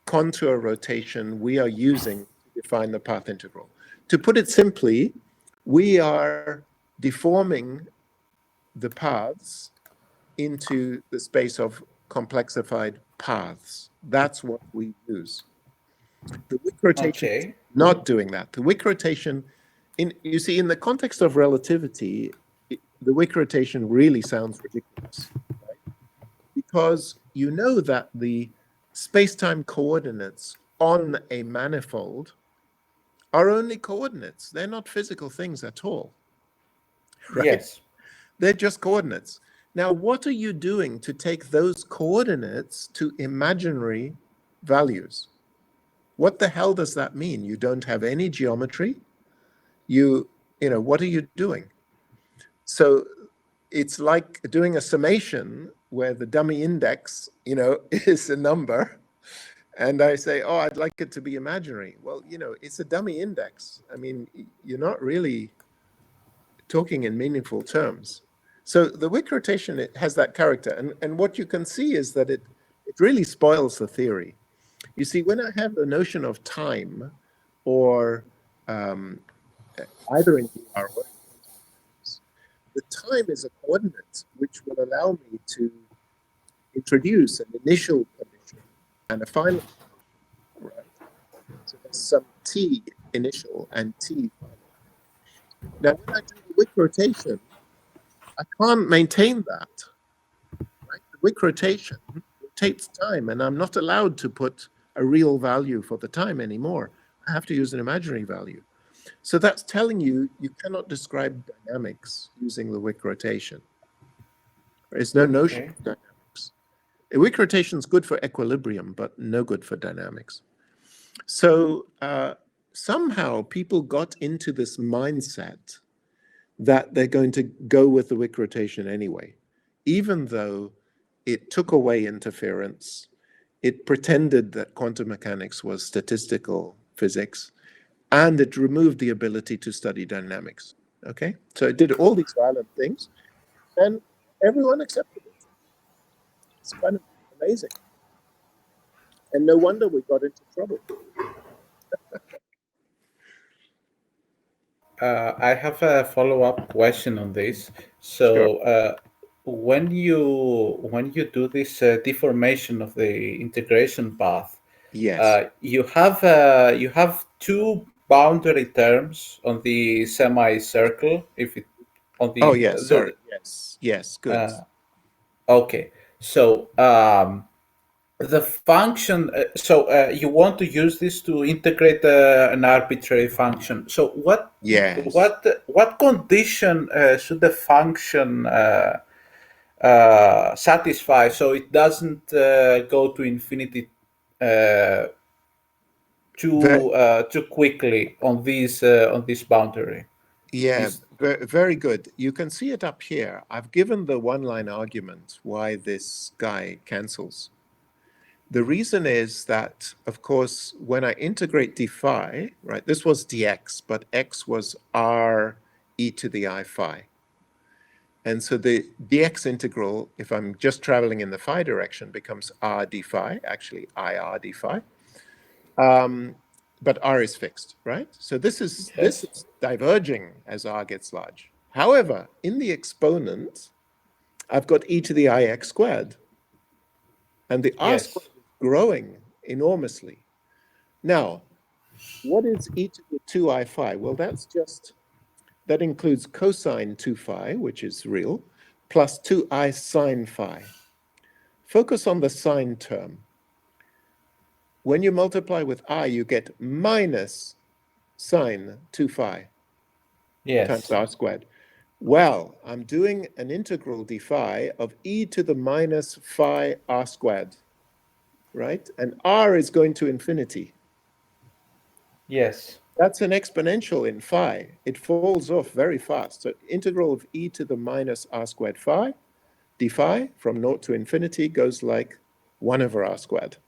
contour rotation we are using to define the path integral. To put it simply, we are deforming the paths into the space of complexified paths. That's what we use. The Wick rotation is not doing that. The Wick rotation, you see, in the context of relativity, the Wick rotation really sounds ridiculous, right? Because you know that the space-time coordinates on a manifold are only coordinates. They're not physical things at all. Right? Yes. They're just coordinates. Now, what are you doing to take those coordinates to imaginary values? What the hell does that mean? You don't have any geometry. You know, what are you doing? So it's like doing a summation where the dummy index, you know, is a number. And I say, oh, I'd like it to be imaginary. Well, you know, it's a dummy index. I mean, you're not really talking in meaningful terms. So the Wick rotation, it has that character. And what you can see is that it really spoils the theory. You see, when I have the notion of time, or either in DR or the time is a coordinate which will allow me to introduce an initial condition and a final condition, right? So there's some t initial and t final. Now, when I do the Wick rotation, I can't maintain that. Right? The Wick rotation rotates time, and I'm not allowed to put a real value for the time anymore. I have to use an imaginary value. So that's telling you you cannot describe dynamics using the Wick rotation. There's no notion of dynamics. A Wick rotation is good for equilibrium, but no good for dynamics. So somehow people got into this mindset that they're going to go with the Wick rotation anyway, even though it took away interference. It pretended that quantum mechanics was statistical physics, and it removed the ability to study dynamics. Okay, so it did all these violent things, and everyone accepted it. It's kind of amazing. And no wonder we got into trouble. I have a follow-up question on this. So when you do this deformation of the integration path, yes, you have two boundary terms on the semicircle. If it on the yes, sorry, yes, good. Okay, so the function. You want to use this to integrate an arbitrary function. So what condition should the function satisfy so it doesn't go to infinity too quickly on this boundary? Yeah, very good. You can see it up here. I've given the one-line argument why this guy cancels. The reason is that, of course, when I integrate d phi, right, this was dx, but x was r e to the I phi. And so the dx integral, if I'm just traveling in the phi direction, becomes r d phi, actually ir d phi. But r is fixed, right? So this is diverging as r gets large. However, in the exponent, I've got e to the ix squared. And the r squared is growing enormously. Now, what is e to the 2I phi? Well, that includes cosine 2 phi, which is real, plus 2I sine phi. Focus on the sine term. When you multiply with I, you get minus sine 2 phi times r squared. Well, I'm doing an integral d phi of e to the minus phi r squared, right? And r is going to infinity. Yes. That's an exponential in phi. It falls off very fast. So integral of e to the minus r squared phi, d phi, from 0 to infinity goes like 1 over r squared.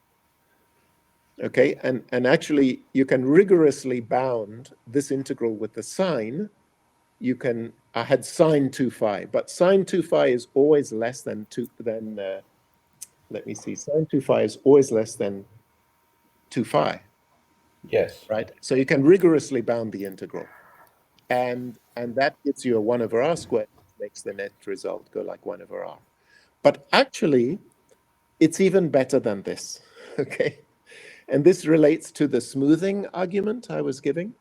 Okay, and actually you can rigorously bound this integral with the sine. I had sine 2 phi, but sine 2 phi is always less than let me see, sine 2 phi is always less than 2 phi. Yes. Right, so you can rigorously bound the integral. And that gives you a 1 over r squared, which makes the net result go like 1 over r. But actually, it's even better than this, okay? And this relates to the smoothing argument I was giving.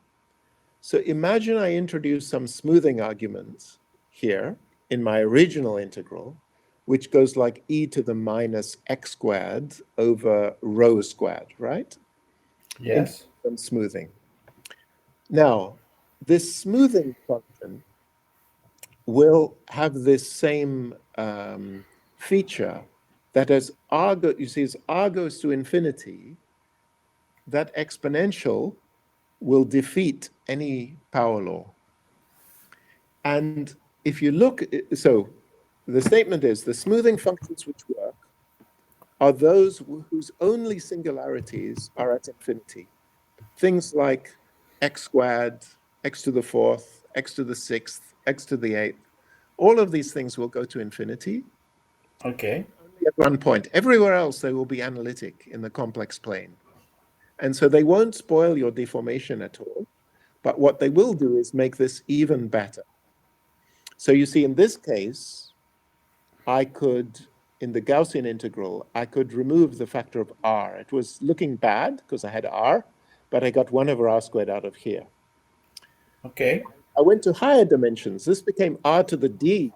So imagine I introduce some smoothing arguments here in my original integral, which goes like e to the minus x squared over rho squared, right? Yes. And smoothing. Now, this smoothing function will have this same feature that as r goes to infinity, that exponential will defeat any power law. And if you look, so the statement is the smoothing functions which work are those whose only singularities are at infinity. Things like x squared, x to the fourth, x to the sixth, x to the eighth. All of these things will go to infinity. Okay. Only at one point. Everywhere else, they will be analytic in the complex plane. And so they won't spoil your deformation at all. But what they will do is make this even better. So you see, in this case, I could, in the Gaussian integral, I could remove the factor of r. It was looking bad because I had r, but I got 1 over r squared out of here. Okay. I went to higher dimensions. This became r to the d,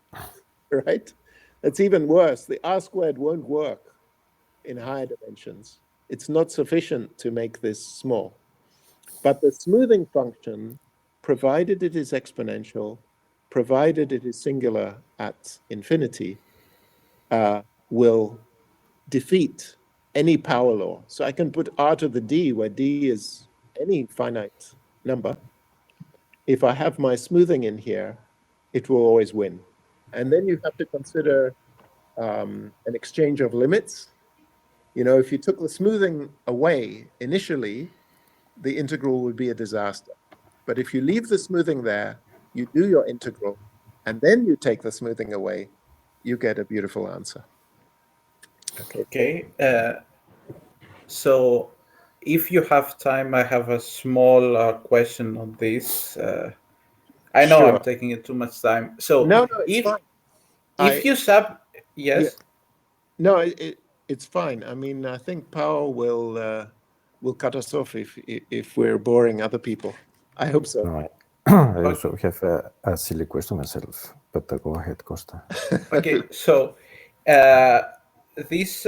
right? That's even worse. The r squared won't work in higher dimensions. It's not sufficient to make this small. But the smoothing function, provided it is exponential, provided it is singular at infinity, will defeat any power law. So I can put r to the d, where d is any finite number. If I have my smoothing in here, it will always win. And then you have to consider an exchange of limits. You know, if you took the smoothing away initially, the integral would be a disaster. But if you leave the smoothing there, you do your integral, and then you take the smoothing away, you get a beautiful answer. Okay. So if you have time, I have a small question on this. I know Sure. I'm taking it too much time. So no, it's fine. If you sub, yes. Yeah. No, it's fine. I mean, I think Paul will cut us off if we're boring other people. I hope so. No, I also have a silly question myself, but go ahead, Costa. Okay, so this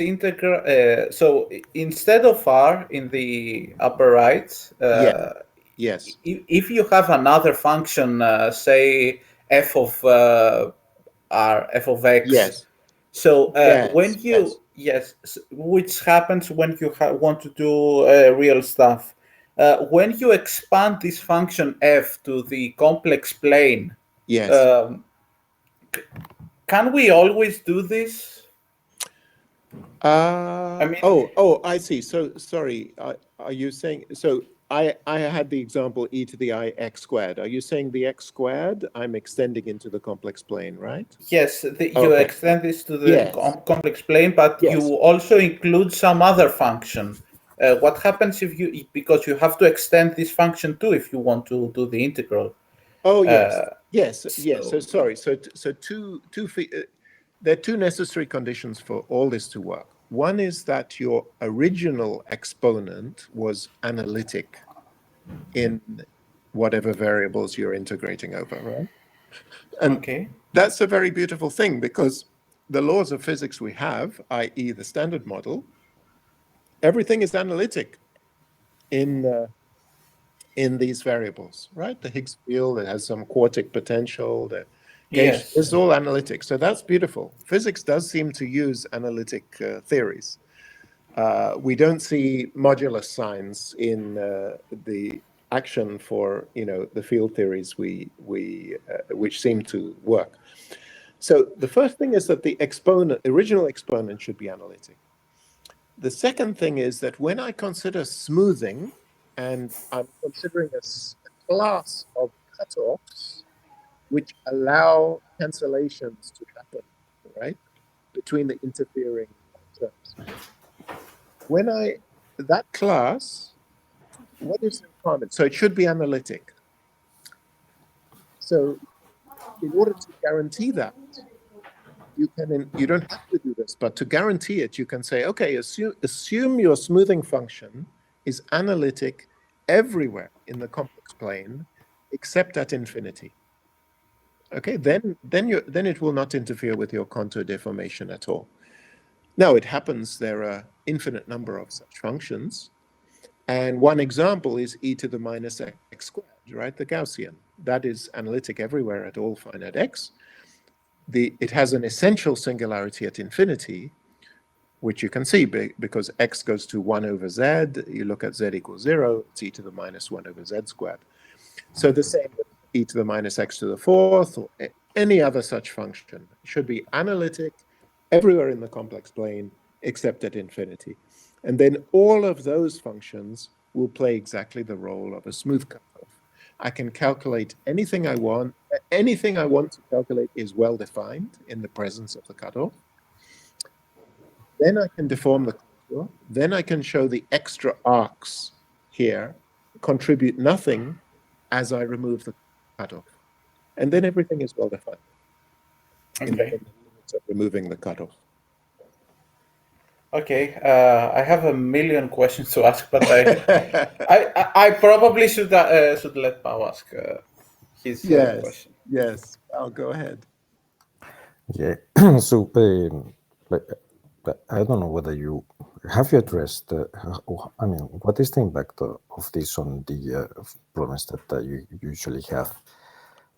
integral. So instead of r in the upper right, yes. If you have another function, say f of r, f of x. Yes. So when you which happens when you want to do real stuff. When you expand this function f to the complex plane, yes, can we always do this? I mean, I see. So sorry, are you saying so? I had the example e to the I x squared. Are you saying the x squared I'm extending into the complex plane, right? Yes, you extend this to the complex plane, but you also include some other function. What happens if you, because you have to extend this function too if you want to do the integral? Oh yes, yes. So sorry. So there are two necessary conditions for all this to work. One is that your original exponent was analytic in whatever variables you're integrating over, right? And that's a very beautiful thing because the laws of physics we have, i.e. the standard model, everything is analytic in these variables, right? The Higgs field, it has some quartic potential, the gauge, it's all analytic. So that's beautiful. Physics does seem to use analytic theories. We don't see modulus signs in the action for, the field theories which seem to work. So the first thing is that the original exponent should be analytic. The second thing is that when I consider smoothing, and I'm considering a class of cutoffs which allow cancellations to happen, right, between the interfering terms. When that class, what is the requirement? So it should be analytic. So in order to guarantee that, you don't have to do this, but to guarantee it, you can say, okay, assume your smoothing function is analytic everywhere in the complex plane except at infinity. Okay, then it will not interfere with your contour deformation at all. Now it happens there are infinite number of such functions, And one example is e to the minus x squared, right? The Gaussian. That is analytic everywhere at all finite x. It has an essential singularity at infinity, which you can see because x goes to 1 over z. You look at z equals 0, it's e to the minus 1 over z squared. So the same with e to the minus x to the fourth, or any other such function. It should be analytic everywhere in the complex plane except at infinity. And then all of those functions will play exactly the role of a smooth cutoff. I can calculate anything I want. Anything I want to calculate is well defined in the presence of the cutoff. Then I can deform the contour. Then I can show the extra arcs here contribute nothing as I remove the cutoff. And then everything is well defined in the limits of removing the cutoff. Okay, I have a million questions to ask, but I probably should let Pao ask his question. Yes, I'll go ahead. Yeah. So I don't know whether you addressed. I mean, what is the impact of this on the problems that you usually have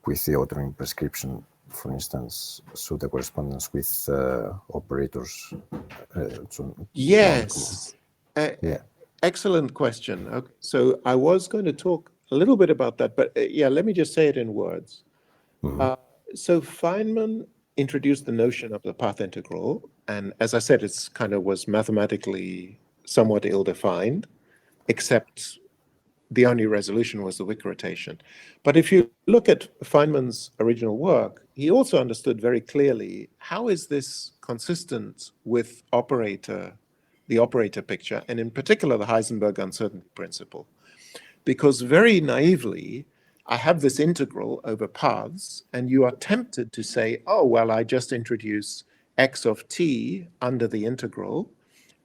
with the authoring prescription, for instance? So the correspondence with operators. Yes. Excellent question. Okay. So I was going to talk a little bit about that, but yeah, let me just say it in words. So Feynman introduced the notion of the path integral, and as I said, it's kind of was mathematically somewhat ill-defined, except the only resolution was the Wick rotation. But if you look at Feynman's original work, he also understood very clearly how is this consistent with the operator picture, and in particular the Heisenberg uncertainty principle. Because very naively, I have this integral over paths, and you are tempted to say, oh, well, I just introduce x of t under the integral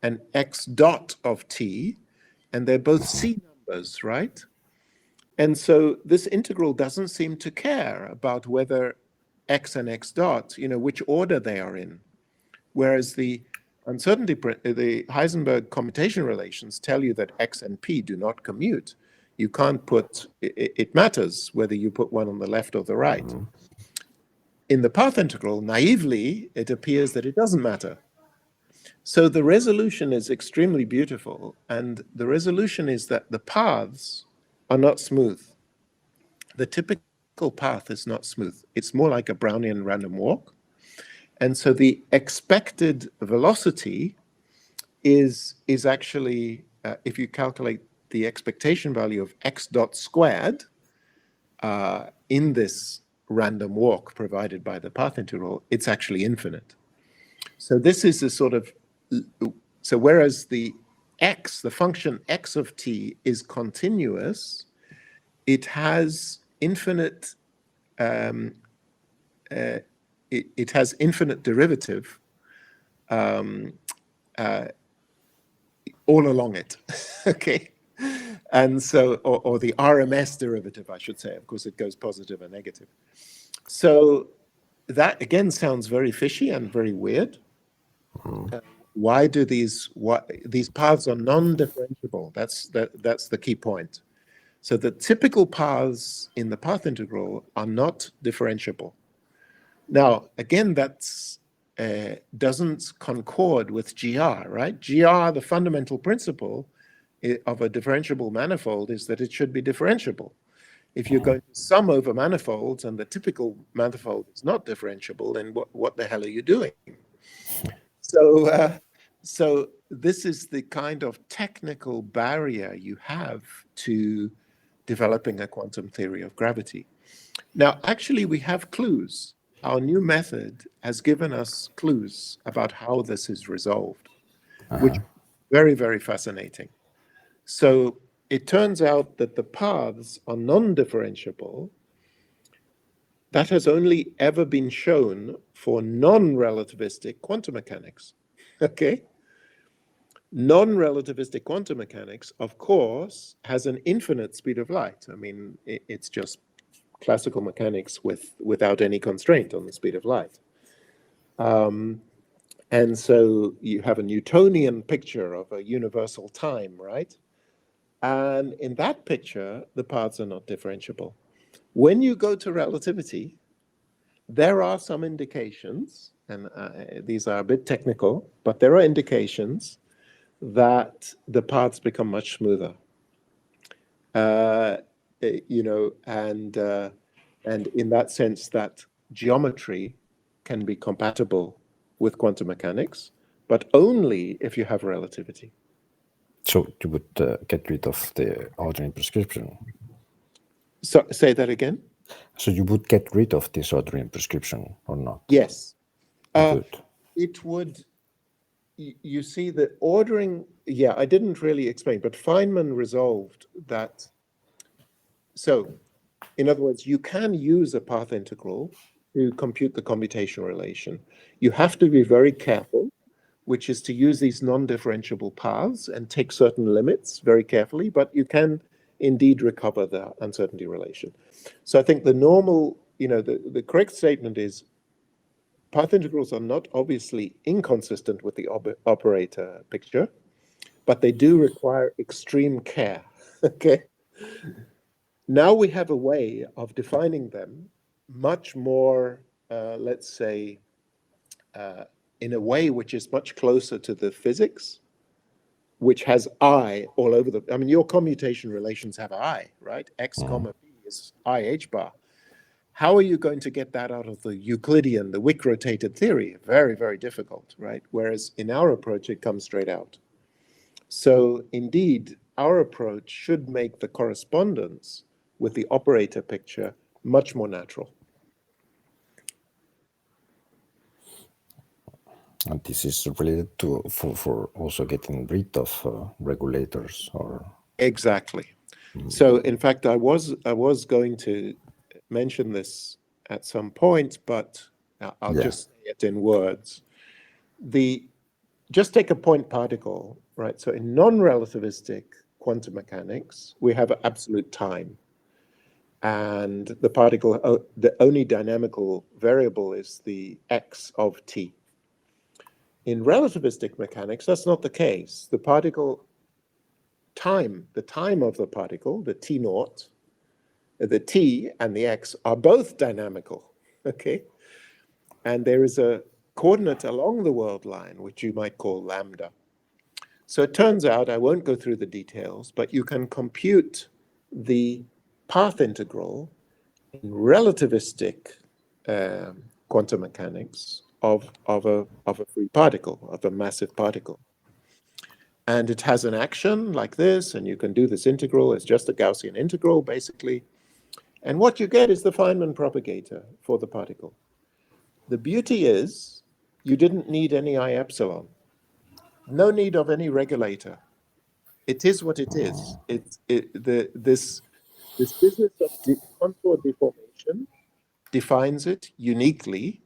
and x dot of t, and they're both c numbers, right? And so this integral doesn't seem to care about whether x and x dot, which order they are in. Whereas the Heisenberg commutation relations tell you that x and p do not commute. You can't put, it matters whether you put one on the left or the right. In the path integral, naively, it appears that it doesn't matter. So the resolution is extremely beautiful, and the resolution is that the paths are not smooth. The typical path is not smooth. It's more like a Brownian random walk. And so the expected velocity is actually, if you calculate the expectation value of x dot squared in this random walk provided by the path integral, it's actually infinite. So this is a sort of, so whereas the function x of t is continuous, it has infinite, it has infinite derivative all along it, okay? And so, or the RMS derivative, I should say. Of course, it goes positive and negative. So that, again, sounds very fishy and very weird. Why do these paths are non-differentiable? That's the key point. So the typical paths in the path integral are not differentiable. Now, again, that's doesn't concord with GR, right? GR, the fundamental principle of a differentiable manifold is that it should be differentiable. If you're going to sum over manifolds and the typical manifold is not differentiable, then what the hell are you doing? So this is the kind of technical barrier you have to developing a quantum theory of gravity. Now, actually, we have clues. Our new method has given us clues about how this is resolved, which is very, very fascinating. So it turns out that the paths are non-differentiable. That has only ever been shown for non-relativistic quantum mechanics, okay? Non-relativistic quantum mechanics, of course, has an infinite speed of light. I mean, it's just classical mechanics without any constraint on the speed of light. And so you have a Newtonian picture of a universal time, right? And in that picture, the paths are not differentiable. When you go to relativity, there are some indications, and these are a bit technical, but there are indications that the paths become much smoother. You know, and in that sense, that geometry can be compatible with quantum mechanics, but only if you have relativity. So you would get rid of the ordering prescription. So say that again. So you would get rid of this ordering prescription or not? Yes. Good. It would. You see, the ordering. Yeah, I didn't really explain, but Feynman resolved that. So, in other words, you can use a path integral to compute the commutation relation. You have to be very careful, which is to use these non-differentiable paths and take certain limits very carefully, but you can indeed recover the uncertainty relation. So I think the normal, you know, the correct statement is path integrals are not obviously inconsistent with the operator picture, but they do require extreme care, okay? Now we have a way of defining them much more, let's say, in a way which is much closer to the physics, which has I all over the, I mean, your commutation relations have I, right? X comma B is I H bar. How are you going to get that out of the Euclidean, the Wick rotated theory? Very, very difficult, right? Whereas in our approach, it comes straight out. So indeed, our approach should make the correspondence with the operator picture much more natural. And this is related to for also getting rid of regulators or exactly. So in fact, I was going to mention this at some point, but I'll just say it in words. Just take a point particle, right? So in non-relativistic quantum mechanics, we have absolute time. And the particle, the only dynamical variable is the x of t. In relativistic mechanics, that's not the case. The particle time, the time of the particle, the t naught, the t and the x are both dynamical, okay? And there is a coordinate along the world line, which you might call lambda. So it turns out, I won't go through the details, but you can compute the path integral in relativistic quantum mechanics of a free particle, of a massive particle. And it has an action like this, and you can do this integral. It's just a Gaussian integral, basically. And what you get is the Feynman propagator for the particle. The beauty is you didn't need any I epsilon. No need of any regulator. It is what it is. This business of contour deformation defines it uniquely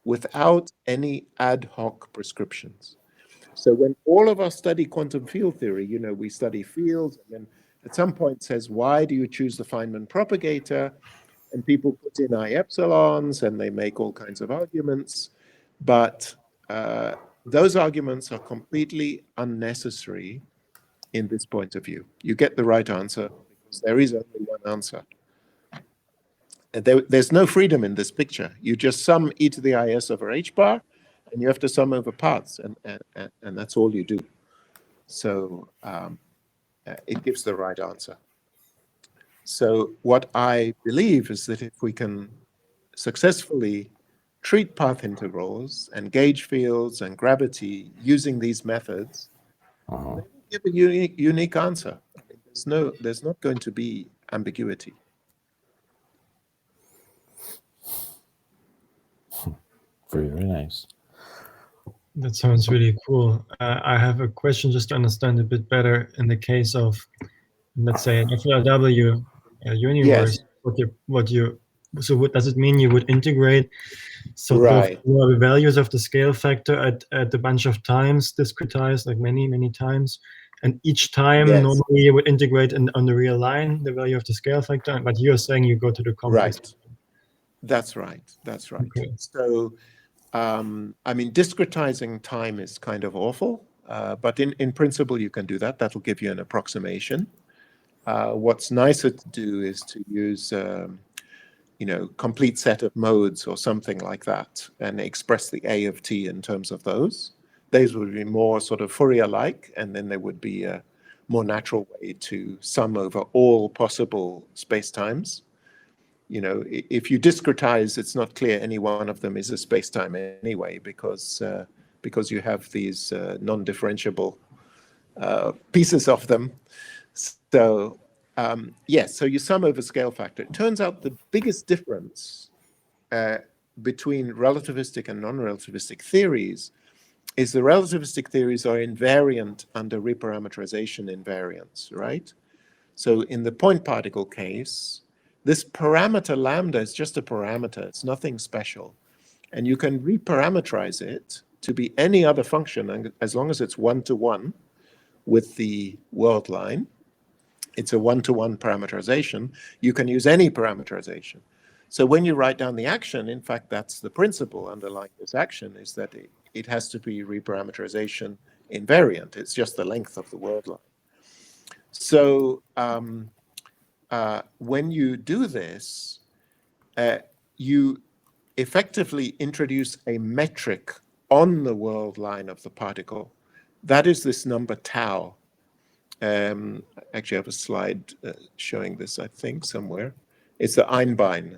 without any ad hoc prescriptions. So when all of us study quantum field theory, you know, we study fields, and then at some point says, why do you choose the Feynman propagator? And people put in I epsilons, and they make all kinds of arguments. But those arguments are completely unnecessary in this point of view. You get the right answer because there is only one answer. There's no freedom in this picture. You just sum e to the is over h bar, and you have to sum over paths, and that's all you do. So it gives the right answer. So what I believe is that if we can successfully treat path integrals and gauge fields and gravity using these methods, they will give a unique answer. There's not going to be ambiguity. Very, very nice. That sounds really cool. I have a question just to understand a bit better. In the case of, let's say, an FLW universe, yes. So does it mean you would integrate sort of the values of the scale factor at a bunch of times, discretized like many times, and each time normally you would integrate on the real line the value of the scale factor, but you're saying you go to the complex. Right. That's right. That's right. Okay. So, I mean, discretizing time is kind of awful, but in principle you can do that. That'll give you an approximation. what's nicer to do is to use, complete set of modes or something like that, and express the A of t in terms of those. Those would be more sort of Fourier-like, and then there would be a more natural way to sum over all possible spacetimes. If you discretize, it's not clear any one of them is a spacetime anyway, because you have these non-differentiable pieces of them. So yes, so you sum over scale factor. It turns out the biggest difference between relativistic and non-relativistic theories is the relativistic theories are invariant under reparameterization invariance, right? So in the point particle case, this parameter lambda is just a parameter. It's nothing special. And you can reparameterize it to be any other function as long as it's one-to-one with the world line. It's a one-to-one parameterization. You can use any parameterization. So when you write down the action, in fact, that's the principle underlying this action, is that it has to be reparameterization invariant. It's just the length of the world line. So when you do this, you effectively introduce a metric on the world line of the particle. That is this number tau. Actually, I have a slide showing this, I think, somewhere. It's the Einbein.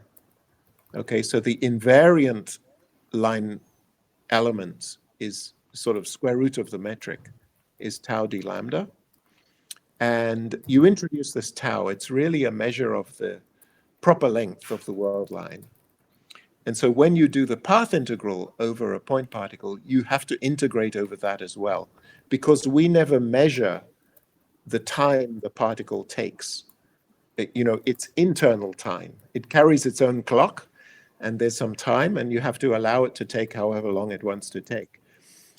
Okay, so the invariant line element is sort of square root of the metric, is tau d lambda. And you introduce this tau. It's really a measure of the proper length of the world line. And so when you do the path integral over a point particle, you have to integrate over that as well, because we never measure the time the particle takes. It's internal time. It carries its own clock, and there's some time, and you have to allow it to take however long it wants to take.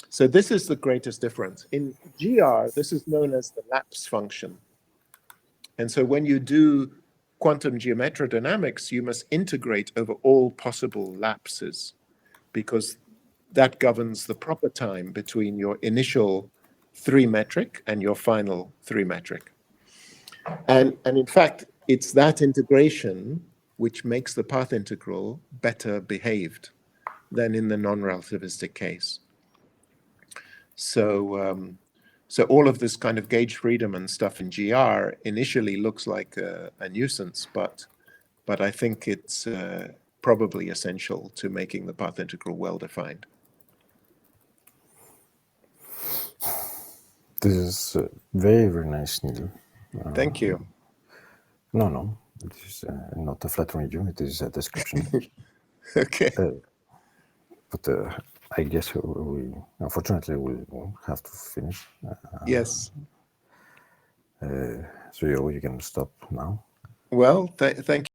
So this is the greatest difference. In GR, this is known as the lapse function. And so when you do quantum geometrodynamics, you must integrate over all possible lapses, because that governs the proper time between your initial 3 metric and your final 3 metric. And in fact, it's that integration which makes the path integral better behaved than in the non-relativistic case. So all of this kind of gauge freedom and stuff in GR initially looks like a nuisance, but I think it's probably essential to making the path integral well-defined. This is very, very nice, Neil. Thank you. No, it is not a flattering you, it is a description. Okay. But I guess we unfortunately will have to finish. Yes. So you can stop now. Well, thank you.